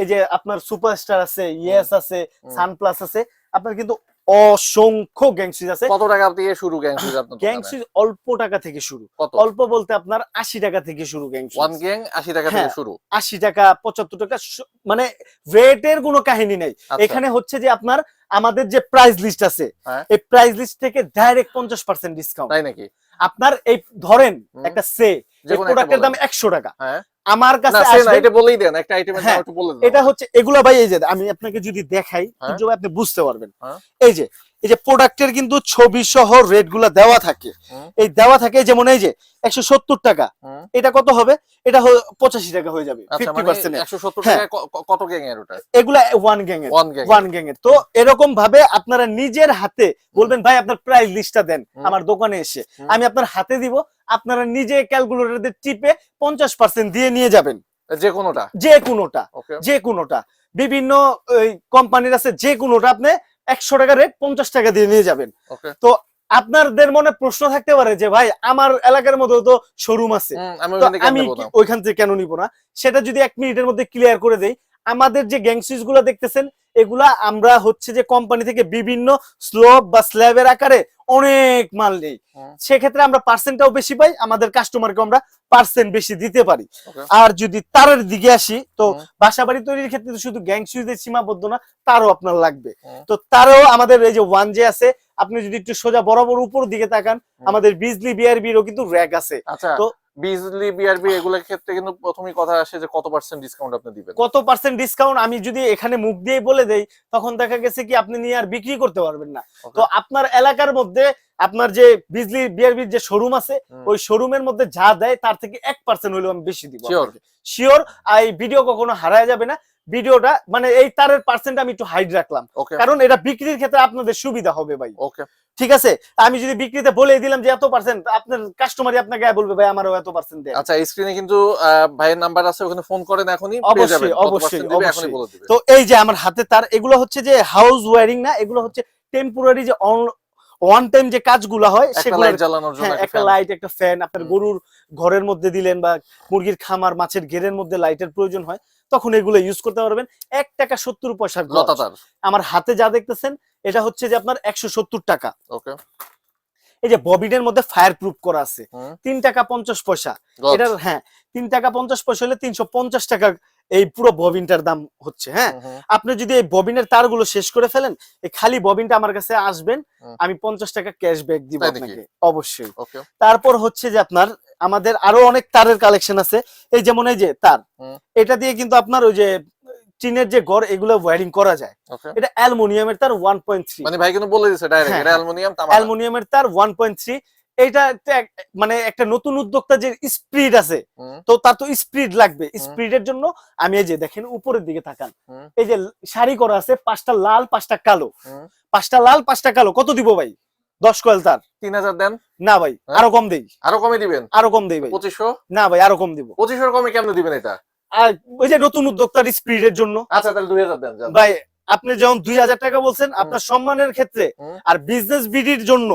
এই যে আপনার সুপারস্টার আছে, ইয়েস আছে, সান প্লাস আছে, আপনার কিন্তু অসংখ্য গ্যাং সুইচ আছে। কত টাকা দিয়ে শুরু গ্যাং সুইচ আপনার গ্যাং দোকানে? সুইচ অল্প টাকা থেকে শুরু, কত? অল্প বলতে আপনার 80 টাকা থেকে শুরু গ্যাং সুইচ। ওয়ান গ্যাং 80 টাকা থেকে হ্যাঁ, শুরু। 80 টাকা 75 টাকা মানে রেটের কোনো কাহিনী নেই। আচ্ছা। এখানে হচ্ছে যে আপনার আমাদের যে প্রাইস লিস্ট আছে, হ্যাঁ। এই প্রাইস লিস্ট থেকে ডাইরেক্ট 50% ডিসকাউন্ট। তাই নাকি? আপনার এই ধরেন একটা সে যে কোনো একটা প্রোডাক্টের দাম বলেন। 100 টাকা, হ্যাঁ। না আমার কাছে সে না, আসবে এটা বলেই দেন, একটা আইটেমের দাম হ্যাঁ, একটু বলে দেন। এটা হচ্ছে এগুলা ভাই, এই যে আমি আপনাকে যদি দেখাই হ্যাঁ। তাহলে আপনি বুঝতে পারবেন। হ্যাঁ। এই যে প্রোডাক্টের কিন্তু ছবি সহ রেট গুলা দেওয়া থাকে, হুম। এই দেওয়া থাকে। যেমন এই যে 170 টাকা, হুম। এটা কত হবে? এটা 85 টাকা হয়ে যাবে, আচ্ছা, মানে 50% 170 হ্যাঁ। টাকায় কত গ্যাং এর ওটা? এগুলা ওয়ান গ্যাং এর, ওয়ান গ্যাং। ওয়ান গ্যাং এর। তো এরকম ভাবে আপনারা নিজের হাতে বলবেন ভাই আপনার প্রাইস লিস্টটা দেন আমার দোকানে এসে, আমি আপনার হাতে দিব, আপনারা নিজে ক্যালকুলেটরে টিপে 50% দিয়ে নিয়ে যাবেন। যে কোনোটা? যে কোনোটা, ওকে। যে কোনোটা বিভিন্ন কোম্পানির আছে, যে কোনোটা আপনি 100 টাকা রেট 50 টাকা দিয়ে নিয়ে যাবেন। ওকে। তো আপনাদের মনে প্রশ্ন থাকতে পারে যে ভাই আমার এলাকার মধ্যে তো শোরুম আছে, আমি তো ওখান থেকে আমি নেব না। ওইখান থেকে কেন নিব না? সেটা যদি 1 মিনিটের মধ্যে ক্লিয়ার করে দেই। আমাদের যে গ্যাং সুইচ গুলো দেখতেছেন, এগুলা আমরা হচ্ছে যে কোম্পানি থেকে বিভিন্ন স্লোপ বা স্ল্যাবের আকারে অনেক মাল নেই, সেক্ষেত্রে আমরা পার্সেন্টটাও বেশি পাই, আমাদের কাস্টমারকে আমরা পার্সেন্ট বেশি দিতে পারি। Okay. আর যদি তারের দিকে আসি, তো বাসাবাড়ি তৈরির ক্ষেত্রে তো শুধু গ্যাং সুইচের সীমাবদ্ধ না, তারও আপনার লাগবে। তো তারও আমাদের এই যে ওয়ান যে আছে, আপনি যদি একটু সোজা বরাবর উপর দিকে তাকান, আমাদের বিজলি বিআরবিরও কিন্তু র‍্যাক আছে। আচ্ছা, তো বিজলি বিআরবি এগুলোর ক্ষেত্রে কিন্তু প্রথমেই কথা আসে যে কত পার্সেন্ট ডিসকাউন্ট আপনি দিবেন? কত পার্সেন্ট ডিসকাউন্ট আমি যদি এখানে মুখ দিয়ে বলে দেই, তখন দেখা গেছে কি আপনি নিয়ে আর বিক্রি করতে পারবেন না। তো আপনার এলাকার মধ্যে আপনার যে বিজলি বিআরবির যে শোরুম আছে, ওই শোরুমের মধ্যে যা দেয় তার থেকে 1% হলেও আমি বেশি দিব। শিওর, এই ভিডিও কখনো হারায় যাবে না। ভিডিওটা মানে এই তারের পার্সেন্ট আমি একটু হাইড রাখলাম, কারণ এটা বিক্রির ক্ষেত্রে আপনাদের সুবিধা হবে ভাই। ওকে, ঠিক আছে? আমি যদি বিক্রিতে বলে দিলাম যে এত পার্সেন্ট, আপনার কাস্টমারই আপনাকে বলবে ভাই আমারও এত পার্সেন্ট দেন। আচ্ছা, স্ক্রিনে কিন্তু ভাইয়ের নাম্বার আছে, ওখানে ফোন করেন এখনই, পেয়ে যাবেন। অবশ্যই এখনই বলে দিবেন। তো এই যে আমার হাতে তার, এগুলো হচ্ছে যে হাউস ওয়্যারিং না, এগুলো হচ্ছে টেম্পোরারি যে ওয়ান টাইম যে কাজগুলো হয়, সেগুলো লাইট জ্বালানোর জন্য একটা লাইট, একটা ফ্যান, আপনার গরুর ঘরের মধ্যে দিলেন বা মুরগির খামার, মাছের ঘেরের মধ্যে লাইটের প্রয়োজন হয়, তখন এগুলো ইউজ করতে পারবেন। 1 টাকা 70 পয়সা গজ। আমার হাতে যা দেখতেছেন এটা হচ্ছে যে আপনার 170 টাকা। ওকে। এই যে ববিনের মধ্যে ফায়ার প্রুফ করা আছে, 3 টাকা 50 পয়সা। এটার হ্যাঁ 3 টাকা 50 পয়সা হলে 350 টাকা এই পুরো ববিনটার দাম হচ্ছে। হ্যাঁ, আপনি যদি এই ববিনের তারগুলো শেষ করে ফেলেন, এই খালি ববিনটা আমার কাছে আসবেন, আমি 50 টাকা ক্যাশব্যাক দিব আপনাকে অবশ্যই। তারপর হচ্ছে যে আপনার আমাদের আরো অনেক তারের কালেকশন আছে। এই যেমন এই যে তার, এটা দিয়ে কিন্তু আপনার ওই যে টিনের যে ঘর, এগুলো ওয়্যারিং করা যায়। এটা অ্যালুমিনিয়ামের তার 1.3, মানে ভাই কিন্তু বলে দিয়েছে ডাইরেক্ট এটা অ্যালুমিনিয়াম, তামা। অ্যালুমিনিয়ামের তার 1.3। এটা মানে একটা নতুন উদ্যোক্তা যে স্পিড আছে, তো তার তো স্পিড লাগবে। স্পিডের জন্য আমি এই যে দেখেন উপরের দিকে তাকান, এই যে শাড়ি করা আছে, 5টা লাল 5টা কালো, 5টা লাল 5টা কালো। কত দিব ভাই? 10 কয়েল তার 3000 দেন না ভাই, আরো কম দেই। আরো কমে দিবেন? আরো কম দেই ভাই। 2500 না ভাই, আরো কম দিব। 2500 কমে কেমনে দিবেন এটা? আর ওই যে নতুন উদ্যোক্তার স্পিডের জন্য। আচ্ছা, তাহলে 2000 দেন ভাই। আপনি যখন 2000 টাকা বলছেন আপনার সম্মানের ক্ষেত্রে আর বিজনেস বিডির জন্য,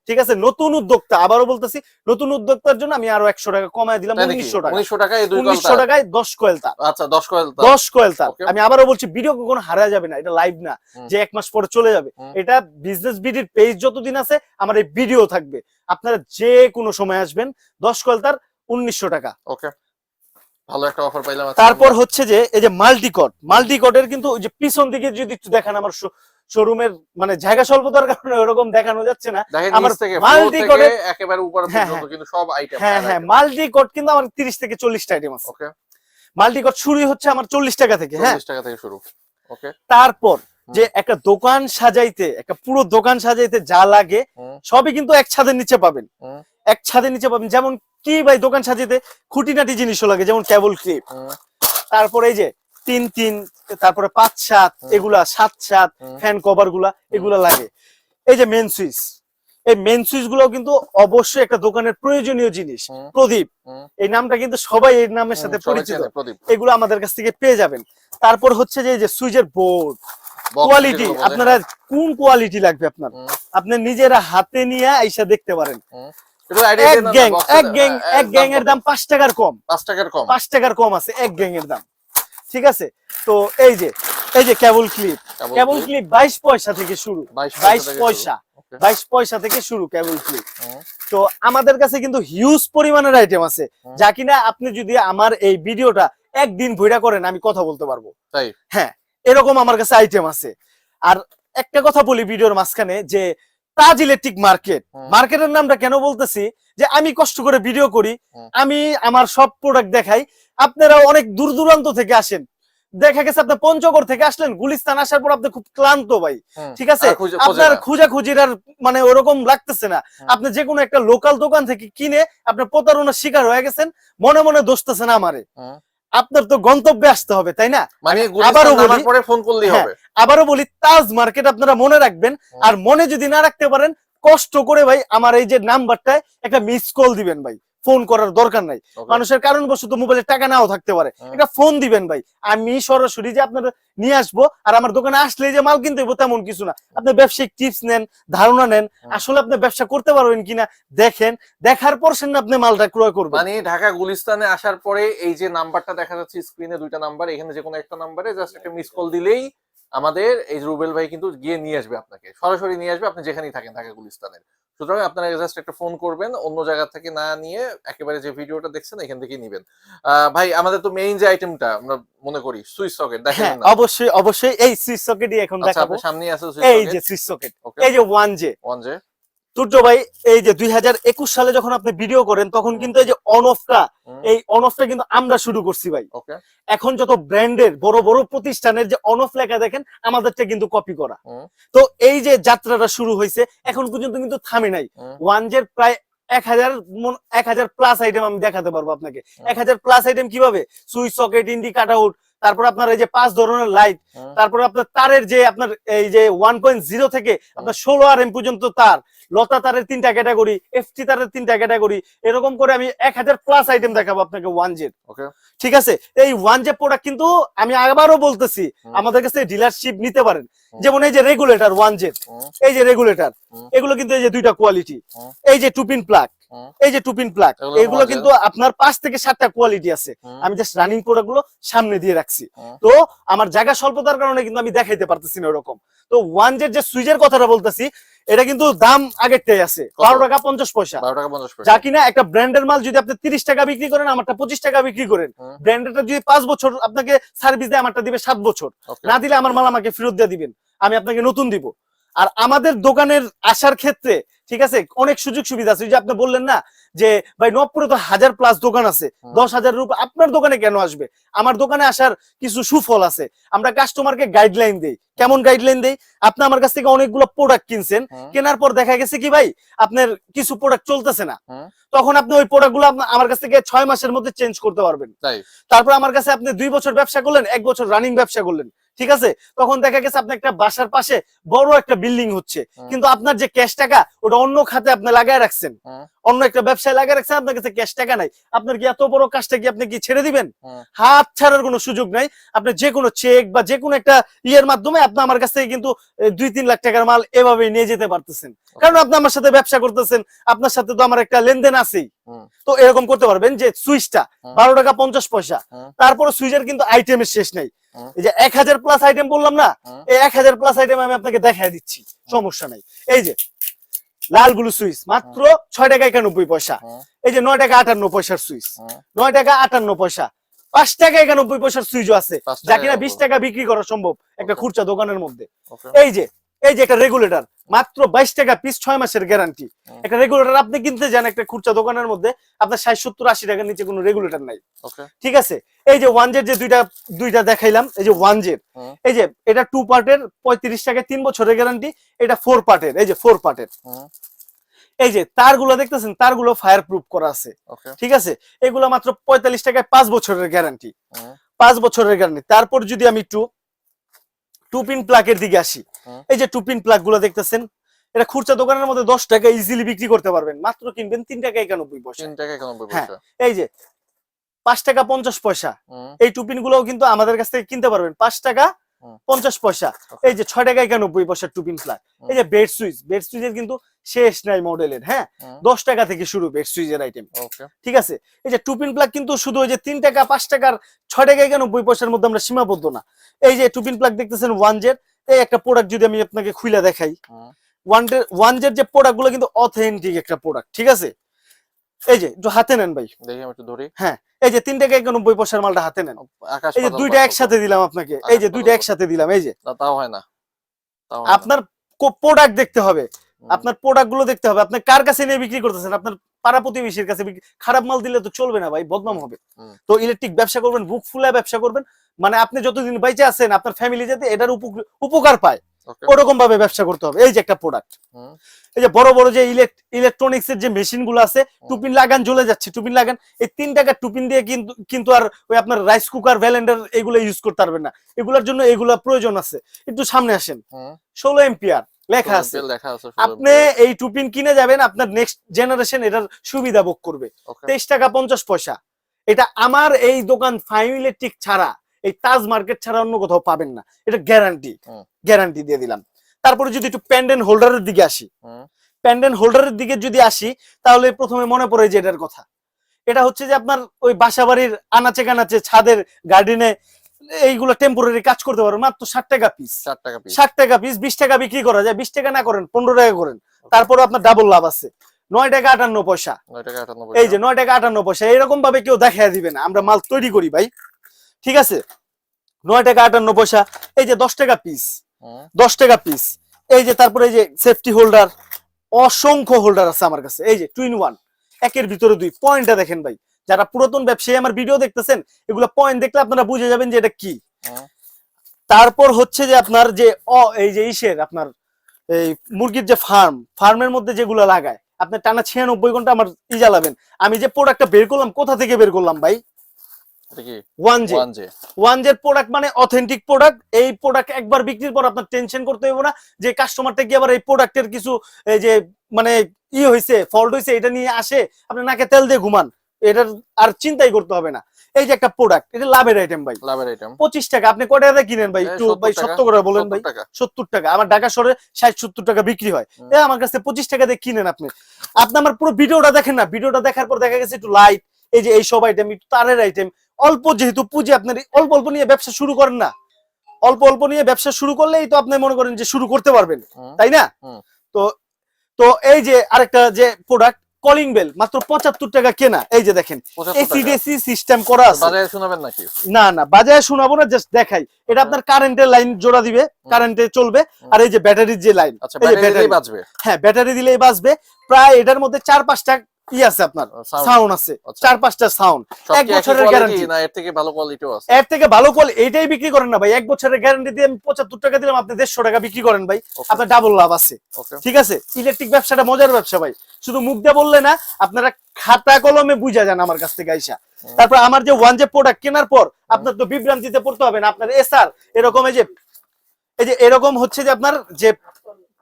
ঠিক আছে, নতুন উদ্যোক্তা, আবারও বলতেছি নতুন উদ্যোক্তার জন্য আমি আরো 100 টাকা কমায় দিলাম, 1900 টাকা। 1900 টাকায় 1900 টাকায় 10 কয়েল তার। আচ্ছা, 10 কয়েল তার। 10 কয়েল তার। আমি আবারও বলছি, ভিডিও কখনো হারায় যাবে না, এটা লাইভ না যে 1 মাস পরে চলে যাবে। এটা বিজনেস বিডির পেজ যতদিন আছে আমার এই ভিডিও থাকবে, আপনারা যে কোনো সময় আসবেন। 10 কয়েল তার 1900 টাকা। ওকে, ভালো একটা অফার পাইলাম। তারপর হচ্ছে যে এই যে মাল্টিকটের কিন্তু ওই যে পিছন দিকে যদি একটু দেখেন, আমার শোরুমের মানে জায়গা স্বল্পতার কারণে ওরকম দেখানো যাচ্ছে না। আমার মাল্টিকটের একেবারে উপর পর্যন্ত কিন্তু সব আইটেম। হ্যাঁ, মাল্টিকট কিন্তু আমার 30 থেকে 40টা আইটেম আছে। ওকে, মাল্টিকট শুরু হচ্ছে আমার 40 টাকা থেকে। হ্যাঁ, 40 টাকা থেকে শুরু। ওকে। তারপর যে একটা দোকান সাজাইতে, একটা পুরো দোকান সাজাইতে যা লাগে সবই কিন্তু এক ছাদের নিচে পাবেন। এক ছাদের নিচে পাবেন। যেমন কি ভাই, দোকান সাজাইতে খুঁটিনাটি জিনিসও লাগে, যেমন কেবল ক্লিপ, তারপরে এই যে 3 তারপরে 5-7, এগুলা 7-7 ফ্যান কভার গুলা, এগুলা লাগে। এই যে মেন সুইচ, এই মেন সুইচ গুলো কিন্তু অবশ্যই একটা দোকানের প্রয়োজনীয় জিনিস। প্রদীপ, এই নামটা কিন্তু সবাই এই নামের সাথে পরিচিত, এগুলো আমাদের কাছ থেকে পেয়ে যাবেন। তারপর হচ্ছে যে এই যে সুইচের বোর্ড কোয়ালিটি, আপনারা কোন কোয়ালিটি লাগবে আপনার, আপনি নিজেরা হাতে নিয়ে আইসা দেখতে পারেন। এক গ্যাং এর দাম 5 টাকার কম, 5 টাকার কম আছে এক গ্যাং এর দাম। ঠিক আছে? তো এই যে এই যে কেবল ক্লিপ, কেবল ক্লিপ 22 পয়সা থেকে শুরু, 22 পয়সা, 22 পয়সা থেকে শুরু কেবল ক্লিপ। তো আমাদের কাছে কিন্তু হিউজ পরিমাণের আইটেম আছে, যা কিনা আপনি যদি আমার এই ভিডিওটা একদিন ভইরা করেন আমি কথা বলতে পারবো। তাই? হ্যাঁ, এরকম আমার কাছে আইটেম আছে। আর একটা কথা বলি ভিডিওর মাঝখানে, যে তাজ ইলেকট্রিক মার্কেট, মার্কেটের নামটা কেন বলতেছি, যে আমি কষ্ট করে ভিডিও করি, আমি আমার সব প্রোডাক্ট দেখাই, আপনারা অনেক দূর দূরান্ত থেকে আসেন, দেখা গেছে আপনি পঞ্চগড় থেকে আসলেন, গুলিস্তান আসার পর আপনি খুব ক্লান্ত ভাই, ঠিক আছে, আপনার খুঁজাখুঁজির আর মানে ওরকম লাগতেছে না, আপনি যে কোনো একটা লোকাল দোকান থেকে কিনে আপনার প্রতারণার শিকার হয়ে গেছেন, মনে মনে দোষতেছেন আমারে। আপনার তো গন্তব্যে আসতে হবে, তাই না? মানে আবারও বলি, পরে ফোন করলেই হবে। আবারও বলি, তাজ মার্কেট আপনারা মনে রাখবেন, আর মনে যদি না রাখতে পারেন, কষ্ট করে ভাই আমার এই যে নাম্বারটায় একটা মিস কল দিবেন ভাই, ফোন করার দরকার নাই। মানুষের কারণবশত মোবাইলে টাকা নাও থাকতে পারে, এটা ফোন দিবেন ভাই, আমি সরাসরি যে আপনারা নিয়ে আসবো, আর আমার দোকানে আসলে যে মাল কিনতে হইব তেমন কিছু না। আপনি ব্যবসায়িক টিপস নেন, ধারণা নেন, আসলে আপনি ব্যবসা করতে পারবেন কিনা দেখেন, দেখার পর সেন আপনি মালটা ক্রয় করবেন। মানে ঢাকা গুলিস্তানে আসার পরে এই যে নাম্বারটা দেখা যাচ্ছে স্ক্রিনে, দুইটা নাম্বার, এখানে যে কোনো একটা নাম্বারে জাস্ট একটা মিস কল দিলেই আমাদের এই রুবেল ভাই কিন্তু গিয়ে নিয়ে আসবে, আপনাকে সরাসরি নিয়ে আসবে, আপনি যেখানেই থাকেন ঢাকা গুলিস্তানের। সুতরাং আপনারা জাস্ট একটা ফোন করবেন, অন্য জায়গা থেকে না নিয়ে একেবারে যে ভিডিওটা দেখছেন এখান থেকেই নিবেন। ভাই আমাদের তো মেইন যে আইটেমটা আমরা মনে করি সুইচ সকেট, দেখেন না? অবশ্যই অবশ্যই এই সুইচ সকেটই এখন দেখাবো। সামনে আছে এই যে সুইচ সকেট, এই যে 1J তুর্য ভাই, এই যে 2021 সালে যখন আপনি ভিডিও করেন তখন কিন্তু এই যে অন অফটা কিন্তু আমরা শুরু করছি ভাই। এখন যত ব্র্যান্ডের বড় বড় প্রতিষ্ঠানের যে অন অফ লেখা দেখেন, আমাদেরটা কিন্তু কপি করা। তো এই যে যাত্রাটা শুরু হয়েছে, এখন পর্যন্ত কিন্তু থামে নাই। 1J প্রায় 1000 প্লাস আইটেম আমি দেখাতে পারবো আপনাকে। 1000 প্লাস আইটেম কিভাবে? সুইচ সকেট, ইন্ডি কাট আউট, তারপর আপনার এই যে 5 ধরনের লাইট, তারপর আপনার তারের যে আপনার এই যে 1.0 থেকে আপনার 16 RM পর্যন্ত তার, লতা তারের 3টা ক্যাটাগরি, এফটি তারের 3টা ক্যাটাগরি, এরকম করে আমি 1000 প্লাস আইটেম দেখাবো আপনাকে 1J। ঠিক আছে, এই 1J প্রোডাক্ট কিন্তু আমি আবারও বলতেছি, আমাদের কাছে ডিলারশিপ নিতে পারেন। যেমন এই যে রেগুলেটর 1J, এই যে রেগুলেটর, এগুলো কিন্তু এই যে দুইটা কোয়ালিটি, এই যে টুপিন প্লাগ, এই যে টুপিন প্লাগ, এগুলো কিন্তু আপনার 5 থেকে 7টা কোয়ালিটি আছে। আমি জাস্ট রানিং প্রোডাক্ট গুলো সামনে দিয়ে রাখছি, তো আমার জায়গা স্বল্পতার কারণে কিন্তু আমি দেখাইতে পারতেছি না এরকম। তো 1J যে সুইচের কথাটা বলতেছি, এটা কিন্তু দাম আগেরটাই আছে, 12 টাকা 50 পয়সা। যা কিনা একটা ব্র্যান্ডের মাল যদি আপনি 30 টাকা বিক্রি করেন, আমারটা 25 টাকা বিক্রি করেন, ব্র্যান্ডেরটা যদি 5 বছর আপনাকে সার্ভিস দেয়, আমারটা দিবে 7 বছর। না দিলে আমার মাল আমাকে ফেরত দিয়ে দিবেন, আমি আপনাকে নতুন দিব। আর আমাদের দোকানের আসার ক্ষেত্রে ঠিক আছে অনেক সুযোগ সুবিধা আছে। যে আপনি বললেন না যে ভাই নবপুরে তো 1000 প্লাস দোকান আছে, 10,000 রূপ আপনার দোকানে কেন আসবে? আমার দোকানে আসার কিছু সুফল আছে। আমরা কাস্টমারকে গাইডলাইন দেই। কেমন গাইডলাইন দেই? আপনি আমার কাছ থেকে অনেকগুলো প্রোডাক্ট কিনছেন, কেনার পর দেখা গেছে কি ভাই আপনার কিছু প্রোডাক্ট চলতেছে না, তখন আপনি ওই প্রোডাক্টগুলো আমার কাছ থেকে 6 মাসের মধ্যে চেঞ্জ করতে পারবেন। তারপর আমার কাছে আপনি 2 বছর ব্যবসা করলেন, 1 বছর রানিং ব্যবসা করলেন, ঠিক আছে, তখন দেখা গেছে আপনি একটা বাসার পাশে বড় একটা বিল্ডিং হচ্ছে, কিন্তু আপনার যে ক্যাশ টাকা ওটা অন্য খাতে আপনি লাগায় রাখছেন, অন্য একটা ব্যবসায় লাগায় রাখছেন, আপনার কাছে ক্যাশ টাকা নাই। আপনার কি এত বড় কাজটা কি আপনি কি ছেড়ে দিবেন? হাত ছাড়ার কোনো সুযোগ নাই। আপনি যে কোনো চেক বা যে কোনো একটা ইয়ের মাধ্যমে আপনি আমার কাছ থেকে কিন্তু 2-3 লাখ টাকার মাল এভাবে নিয়ে যেতে পারতেছেন, কারণ আপনি আমার সাথে ব্যবসা করতেছেন, আপনার সাথে তো আমার একটা লেনদেন আছেই। তো এরকম করতে পারবেন যে সুইচটা 12 টাকা 50 পয়সা। তারপরে সুইচের কিন্তু আইটেমের শেষ নাই। এই যে 1000 প্লাস আইটেম বললাম না, এই 1000 প্লাস আইটেম আমি আপনাকে দেখাই দিচ্ছি, সমস্যা নাই। এই যে লাল ব্লু সুইচ মাত্র 6 টাকা 91 পয়সা। এই যে 9 টাকা 58 পয়সার সুইচ, 9 টাকা 58 পয়সা। 5 টাকা 91 পয়সার সুইচও আছে, যা কিনা 20 টাকা বিক্রি করা সম্ভব একটা খুচরা দোকানের মধ্যে। এই যে একটা রেগুলেটর মাত্র 22 টাকা পিস, 6 মাসের গ্যারান্টি। একটা রেগুলেটর আপনি কিনতে যান একটা খুচরা দোকানের মধ্যে, আপনার 60-70-80 টাকার নিচে কোনো রেগুলেটর নাই, ঠিক আছে। এই যে 1J যে দুইটা দেখাইলাম, এই যে 1J, এই যে এটা 2 পার্টের 35 টাকা 3 বছরের গ্যারান্টি, এটা 4 পার্টের, এই যে 4 পার্টের। এই যে তারগুলো দেখতেছেন, তারগুলো ফায়ার প্রুফ করা আছে, ঠিক আছে। এগুলো মাত্র 45 টাকায় 5 বছরের গ্যারান্টি, 5 বছরের গ্যারান্টি। তারপর যদি আমি টু পিন প্লাগের দিকে আসি, এই যে টু পিন প্লাগ গুলো দেখতেছেন, এটা খুচরা দোকানের মধ্যে 10 টাকা ইজিলি বিক্রি করতে পারবেন, মাত্র কিনবেন 3 টাকা 91 পয়সা। হ্যাঁ, এই যে 5 টাকা 50 পয়সা, এই টু পিন গুলোও কিন্তু আমাদের কাছ থেকে কিনতে পারবেন 5 টাকা 50 পয়সা। এই যে 6 টাকা 91 পয়সা টু পিন প্লাগ। এই যে বেড সুইচের কিন্তু শেষ নাই মডেলের, হ্যাঁ। হুম। 10 টাকা থেকে শুরু বেড সুইচের আইটেম, ওকে ঠিক আছে। এই যে টুপিন প্লাগ কিন্তু শুধু ওই যে 3 টাকা 5 টাকার 6 টাকা 91 পয়সার মধ্যে আমরা সীমাবদ্ধ না। এই যে টুপিন প্লাগ দেখতেছেন ওয়ানজের, এই একটা প্রোডাক্ট যদি আমি আপনাকে খুলে দেখাই, হুম। ওয়ানজের যে প্রোডাক্ট গুলো কিন্তু অথেন্টিক একটা প্রোডাক্ট, ঠিক আছে। এই যে একটু হাতে নেন ভাই, দেখি আমি একটু ধরি। হ্যাঁ। এই যে 3 টাকা 91 পয়সার মালটা হাতে নেন। আকাশ এই যে পাতাল দুইটা পার্থক্য। একসাথে দিলাম আপনাকে, আকাশ এই যে দুইটা পাতাল একসাথে দিলাম, এই যে তাও হয় না, তাও হয় না। আপনার প্রোডাক্ট দেখতে হবে, হুম। আপনার প্রোডাক্ট গুলো দেখতে হবে, আপনি কার কাছে নিয়ে বিক্রি করতেছেন। আপনার পাড়া প্রতিবেশীর কাছে খারাপ মাল দিলে তো চলবে না ভাই, বদনাম হবে। হুম। তো ইলেকট্রিক ব্যবসা করবেন, বুক ফুলায় ব্যবসা করবেন, মানে আপনি যতদিন বেঁচে আছেন আপনার ফ্যামিলি যাতে এটার উপকার পায় ওকে ওরকম ভাবে ব্যবসা করতে হবে। এই যে একটা প্রোডাক্ট, হুম। এই যে বড় বড় যে ইলেকট্রনিক্স এর যে মেশিন গুলো আছে, টুপিন লাগান জ্বলে যাচ্ছে, টুপিন লাগান, এই 3 টাকার টুপিন দিয়ে কিন্তু কিন্তু আর ওই আপনার রাইস কুকার ভ্যালেন্ডার এগুলো ইউজ করতে পারবেন না। এগুলোর জন্য এগুলা প্রয়োজন আছে। একটু সামনে আসেন, হুম। 16 এম্পিয়ার লেখা আছে। লেখা আছে আপনি এই টুপিন কিনে যাবেন, আপনার নেক্সট জেনারেশন এটার সুবিধা ভোগ করবে। ওকে 23 টাকা 50 পয়সা। এটা আমার এই দোকান ফাইম ইলেকট্রিক ছাড়া, এই তাজ মার্কেট ছাড়া অন্য কোথাও পাবেন না, এটা গ্যারান্টি, হুম। গ্যারান্টি দিয়ে দিলাম। তারপরে যদি একটু প্যান্ডেন্ট হোল্ডারের দিকে আসি, হুম। প্যান্ডেন্ট হোল্ডারের দিকে যদি আসি, তাহলে প্রথমে মনে পড়ে যে এটার কথা। এটা হচ্ছে যে আপনার ওই বাসাবাড়ির আনাচে কানাচে ছাদের গার্ডেনে এইগুলো টেম্পোরারি কাজ করতে পারো, মাত্র 60 টাকা পিস। 4 টাকা পিস। 60 টাকা পিস, 20 টাকা বিক্রি করা যায়। 20 টাকা না করেন, 15 টাকা করেন, তারপরে আপনার ডাবল লাভ আছে। 9 টাকা 58 পয়সা। 9 টাকা 58 এই যে 9 টাকা 58 পয়সা, এরকম ভাবে কেউ দেখায় দিবে না, আমরা মাল তৈরি করি ভাই, ঠিক আছে। 9 টাকা 58 পয়সা। এই যে 10 টাকা পিস, হুম। 10 টাকা পিস। এই যে তারপরে এই যে সেফটি হোল্ডার, অসংখ্য হোল্ডার আছে আমার কাছে। এই যে 2 in 1, একের ভিতরে 2 পয়েন্টটা দেখেন ভাই। যারা পুরাতন ব্যবসায়ী আমার ভিডিও দেখতেছেন, এগুলো পয়েন্ট দেখলে আপনারা বুঝে যাবেন যে এটা কি। হুম। তারপর হচ্ছে যে আপনার যে এই যে ইসের আপনার এই মুরগির যে ফার্মের মধ্যে যেগুলো লাগায়, আপনি টানা 96 ঘন্টা আমার জ্বালাবেন। আমি যে প্রোডাক্টটা বের করলাম, কোথা থেকে বের করলাম ভাই? এটা কি ওয়ানজে। 1J ওয়ানজের প্রোডাক্ট মানে অথেন্টিক প্রোডাক্ট। এই প্রোডাক্ট একবার বিক্রির পর আপনার টেনশন করতে হবে না যে কাস্টমারটা কি আবার এই প্রোডাক্টের কিছু এই যে মানে হয়েছে, ফল্ট হয়েছে, এটা নিয়ে আসে আপনি নাকে তেল দিয়ে ঘুমান, এটার আর চিন্তাই করতে হবে না। এই যে একটা প্রোডাক্ট, এটা লাভের আইটেম ভাই, লাভের আইটেম 25 টাকা। আপনি কয় টাকা দিয়ে কিনেন ভাই? একটু ভাই সত্য করে বলেন ভাই। 70 টাকা 70 টাকা। আমার ঢাকা শহরে 60-70 টাকা বিক্রি হয়। হুম। আমার কাছে 25 টাকা দিয়ে কিনেন আপনি। আপনি আমার পুরো ভিডিওটা দেখেন না, ভিডিওটা দেখার পর দেখা গেছে একটু লাইট, এই যে এই সব আইটেম, একটু তারের আইটেম, অল্প যেহেতু পুঁজি, আপনার অল্প অল্প নিয়ে ব্যবসা শুরু করেন না, অল্প অল্প নিয়ে ব্যবসা শুরু করলেই তো আপনি মনে করেন যে শুরু করতে পারবেন, হুম। তাই না? হুম। তো তো এই যে আরেকটা যে প্রোডাক্ট কলিং বেল, মাত্র 75 টাকা কেনা। এই যে দেখেন 75 টাকা এসিডিসি সিস্টেম করা আছে। বাজারে শোনাবেন নাকি? না না, বাজারে শোনাবো না, জাস্ট দেখাই। এটা আপনার কারেন্টের লাইন জোড়া দিবে, কারেন্টে চলবে। আর এই যে ব্যাটারির যে লাইন, আচ্ছা এই যে ব্যাটারি দিলেই বাজবে? হ্যাঁ, ব্যাটারি দিলেই বাজবে। প্রায় এটার মধ্যে 4-5টা আছে আপনার Sound। সাউন্ড আছে, আচ্ছা। 4-5টা সাউন্ড। সব 1 কি একই বছরের quality গ্যারান্টি। না এর থেকে ভালো কোয়ালিটিও আছে? এর থেকে ভালো কোয়ালিটি এইটাই বিক্রি করেন না ভাই। 1 বছরের গ্যারান্টি দিয়ে আমি 75 টাকা দিলাম, আপনি 150 টাকা বিক্রি করেন ভাই, Okay. আপনার ডাবল লাভ আছে, ওকে ঠিক আছে। ইলেকট্রিক ব্যবসাটা মজার ব্যবসা ভাই, শুধু মুখ দিয়ে বললে না, আপনারা খাতা কলমে বুঝা যান আমার কাছ থেকে আইসা। তারপর আমার যে ওয়ান যে প্রোডাক্ট কেনার পর আপনার তো বিভ্রান্তিতে পড়তে হবে না। আপনার এসআর এরকম এই যে এরকম হচ্ছে যে আপনার যে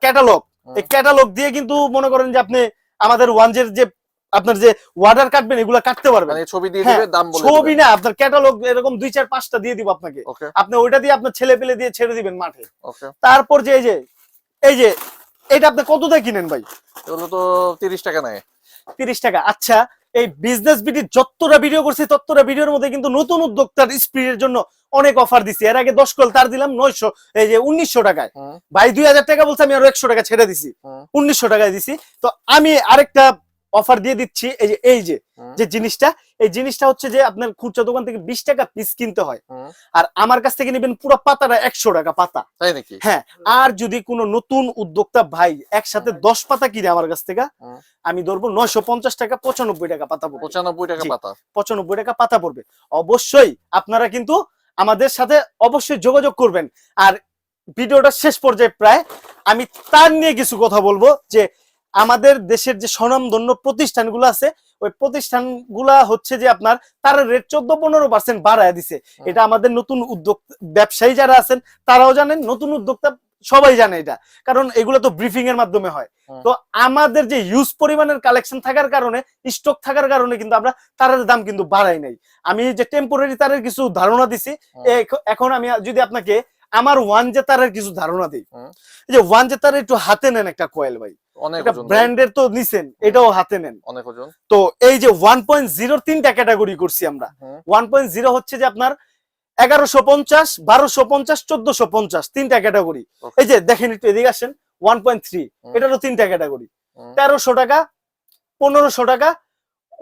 ক্যাটালগ, এই ক্যাটালগ দিয়ে কিন্তু মনে করেন যে আপনি আমাদের ওয়ানজের যে আপনার যে অর্ডার কাটবেন, এগুলা কাটতে পারবেন। মানে ছবি দিয়ে হ্যাঁ, দিবে, দাম বলে ছবি দিবে। না, আপনার ক্যাটালগ এরকম 2-4-5টা দিয়ে দিব আপনাকে। ওকে আপনি ওইটা দিয়ে আপনার ছেলে পেলে দিয়ে ছেড়ে দিবেন মাঠে। ওকে তারপর যে এই যে এটা আপনি কত দিয়ে কিনেন ভাই? এগুলো তো 30 টাকা নেয়। 30 টাকা। আচ্ছা, এই বিজনেস বিডি যতটা ভিডিও করছি ততটা ভিডিওর মধ্যে কিন্তু নতুন উদ্যোক্তার স্পিডের জন্য অনেক অফার দিছি। এর আগে 10 কল তার দিলাম 900, এই যে 1900 টাকায়। হুম। ভাই 2000 টাকা বলছে, আমি আরো 100 টাকা ছেড়ে দিছি, হুম। 1900 টাকায় দিছি। তো আমি আরেকটা অফার দিয়ে দিচ্ছি। এই যে হুম। যে জিনিসটা, এই জিনিসটা হচ্ছে যে আপনার খুচরা দোকান থেকে 20 টাকা পিস কিনতে হয়, হুম। আর আমার কাছ থেকে নেবেন পুরো পাতাটা 100 টাকা পাতা। তাই নাকি? হ্যাঁ, আর যদি কোনো নতুন উদ্যোক্তা ভাই একসাথে 10 পাতা কিনে আমার কাছ থেকে, হুম। আমি ধরবো 950 টাকা, 95 টাকা পাতা পড়বে। 95 টাকা জি। পাতা। 95 টাকা পাতা পড়বে। অবশ্যই আপনারা কিন্তু আমাদের সাথে অবশ্যই যোগাযোগ করবেন। আর ভিডিওটা শেষ পর্যায়ে প্রায় আমি তার নিয়ে কিছু কথা বলবো, যে আমাদের দেশের যে স্বনামধন্য প্রতিষ্ঠানগুলো আছে, ওই প্রতিষ্ঠানগুলা হচ্ছে যে আপনার তার রেট 14-15% বাড়ায় দিছে। এটা আমাদের নতুন উদ্যোগ ব্যবসায়ী যারা আছেন তারাও জানেন, নতুন উদ্যোক্তা সবাই জানে এটা, কারণ এগুলো তো ব্রিফিং এর মাধ্যমে হয়। হুম। তো আমাদের যে ইউজ পরিমাণের কালেকশন থাকার কারণে, স্টক থাকার কারণে কিন্তু আমরা তারের দাম কিন্তু বাড়াই নাই। আমি যে টেম্পোরারি তারের কিছু ধারণা দিছি, এখন আমি যদি আপনাকে আমার ওয়ান জে তারের কিছু ধারণা দিই। হুম। এই যে ওয়ান জে তারের একটু হাতে নেন একটা কয়েল ভাই, অনেক এটা ওজন ভাই, ব্র্যান্ডের তো নিছেন, এটাও হাতে নেন। অনেক ওজন। তো এই যে 1.0 তিনটা ক্যাটাগরি করছি আমরা। হুম। 1.0 হচ্ছে যে আপনার 1150, 1250, 1450 তিনটা ক্যাটাগরি। Okay. এই যে দেখেন একটু এদিকে আসেন, 1.3 হুম। এটারও তিনটা ক্যাটাগরি, হুম। 1300 টাকা, 1500 টাকা,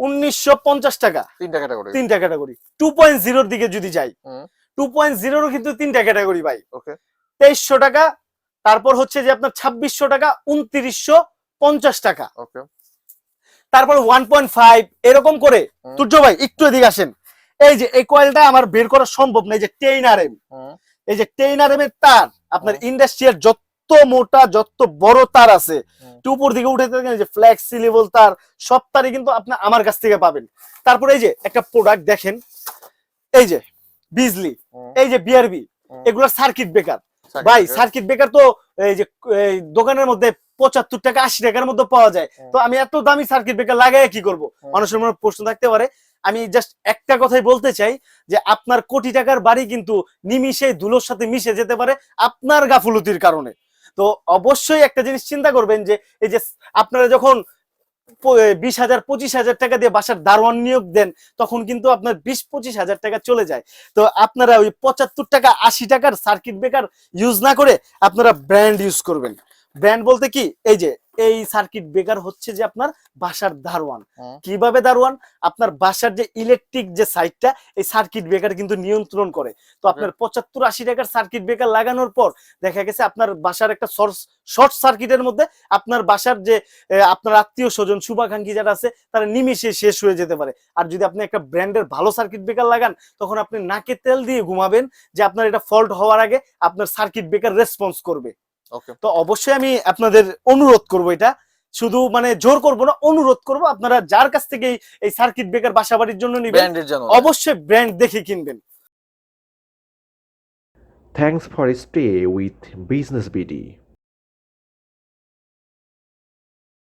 1950 টাকা, তিনটা ক্যাটাগরি। তিনটা ক্যাটাগরি। 2.0 এর দিকে যদি যাই, হুম। 2.0 এরও কিন্তু তিনটা ক্যাটাগরি ভাই। ওকে। 2300 টাকা, তারপর হচ্ছে যে আপনার 2600 টাকা, 2950 টাকা, ওকে। তারপর 1.5 এরকম করে। হুম। তুর্য ভাই একটু এদিকে আসেন। এই যে এই কয়েলটা আমার বের করা সম্ভব না, এই যে 10 RM, হুম। এই যে 10 RM এর তার আপনার হুম। ইন্ডাস্ট্রিয়াল যত মোটা যত বড় তার আছে, হুম। উপর দিকে উঠে থাকেন যে ফ্লেক্সিবল তার, সব তারই কিন্তু আপনি আমার কাছ থেকে পাবেন। তারপরে এই যে একটা প্রোডাক্ট দেখেন, এই যে বিজলি, হুম। এই যে বিআরবি, হুম। এগুলোর সার্কিট ব্রেকার। Circuit ভাই breaker। সার্কিট ব্রেকার তো এই যে এই দোকানের মধ্যে 75 টাকা 80 টাকার মধ্যে পাওয়া যায়। হুম। তো আমি এত দামি সার্কিট ব্রেকার লাগাই কি করব? হুম। মানুষের মনে প্রশ্ন থাকতে পারে। আমি জাস্ট একটা কথাই বলতে চাই যে আপনার কোটি টাকার বাড়ি কিন্তু নিমিষে ধুলোর সাথে মিশে যেতে পারে আপনার গাফুলতির কারণে। তো অবশ্যই একটা জিনিস চিন্তা করবেন যে এই যে আপনারা যখন 20,000 25,000 টাকা দিয়ে বাসার দারোয়ান নিয়োগ দেন, তখন কিন্তু আপনার 20-25,000 টাকা চলে যায়। তো আপনারা ওই 75 টাকা 80 টাকার সার্কিট ব্রেকার ইউজ না করে আপনারা ব্র্যান্ড ইউজ করবেন। ব্র্যান্ড বলতে কি, এই যে এই সার্কিট ব্রেকার হচ্ছে যে আপনার বাসার দারোয়ান। হুম। কিভাবে দারোয়ান? আপনার বাসার যে ইলেকট্রিক যে সাইডটা, এই সার্কিট ব্রেকার কিন্তু নিয়ন্ত্রণ করে। তো আপনার 75-80 টাকার সার্কিট ব্রেকার লাগানোর পর দেখা গেছে আপনার বাসার একটা শর্ট সার্কিটের মধ্যে আপনার বাসার যে আপনার আত্মীয় স্বজন শুভাকাঙ্ক্ষী যারা আছে তারা নিমিষে শেষ হয়ে যেতে পারে। আর যদি আপনি একটা ব্র্যান্ডের ভালো সার্কিট ব্রেকার লাগান, তখন আপনি নাকে তেল দিয়ে ঘুমাবেন যে আপনার এটা ফল্ট হওয়ার আগে আপনার সার্কিট ব্রেকার রেসপন্স করবে। ওকে। তো অবশ্যই আমি আপনাদের অনুরোধ করব, এটা শুধু মানে জোর করব না, অনুরোধ করব, আপনারা যার কাছ থেকে এই সার্কিট ব্রেকার বাসাবাড়ির জন্য নেবেন ব্র্যান্ডের জন্য অবশ্যই ব্র্যান্ড দেখে কিনবেন। Thanks for stay with Business BD.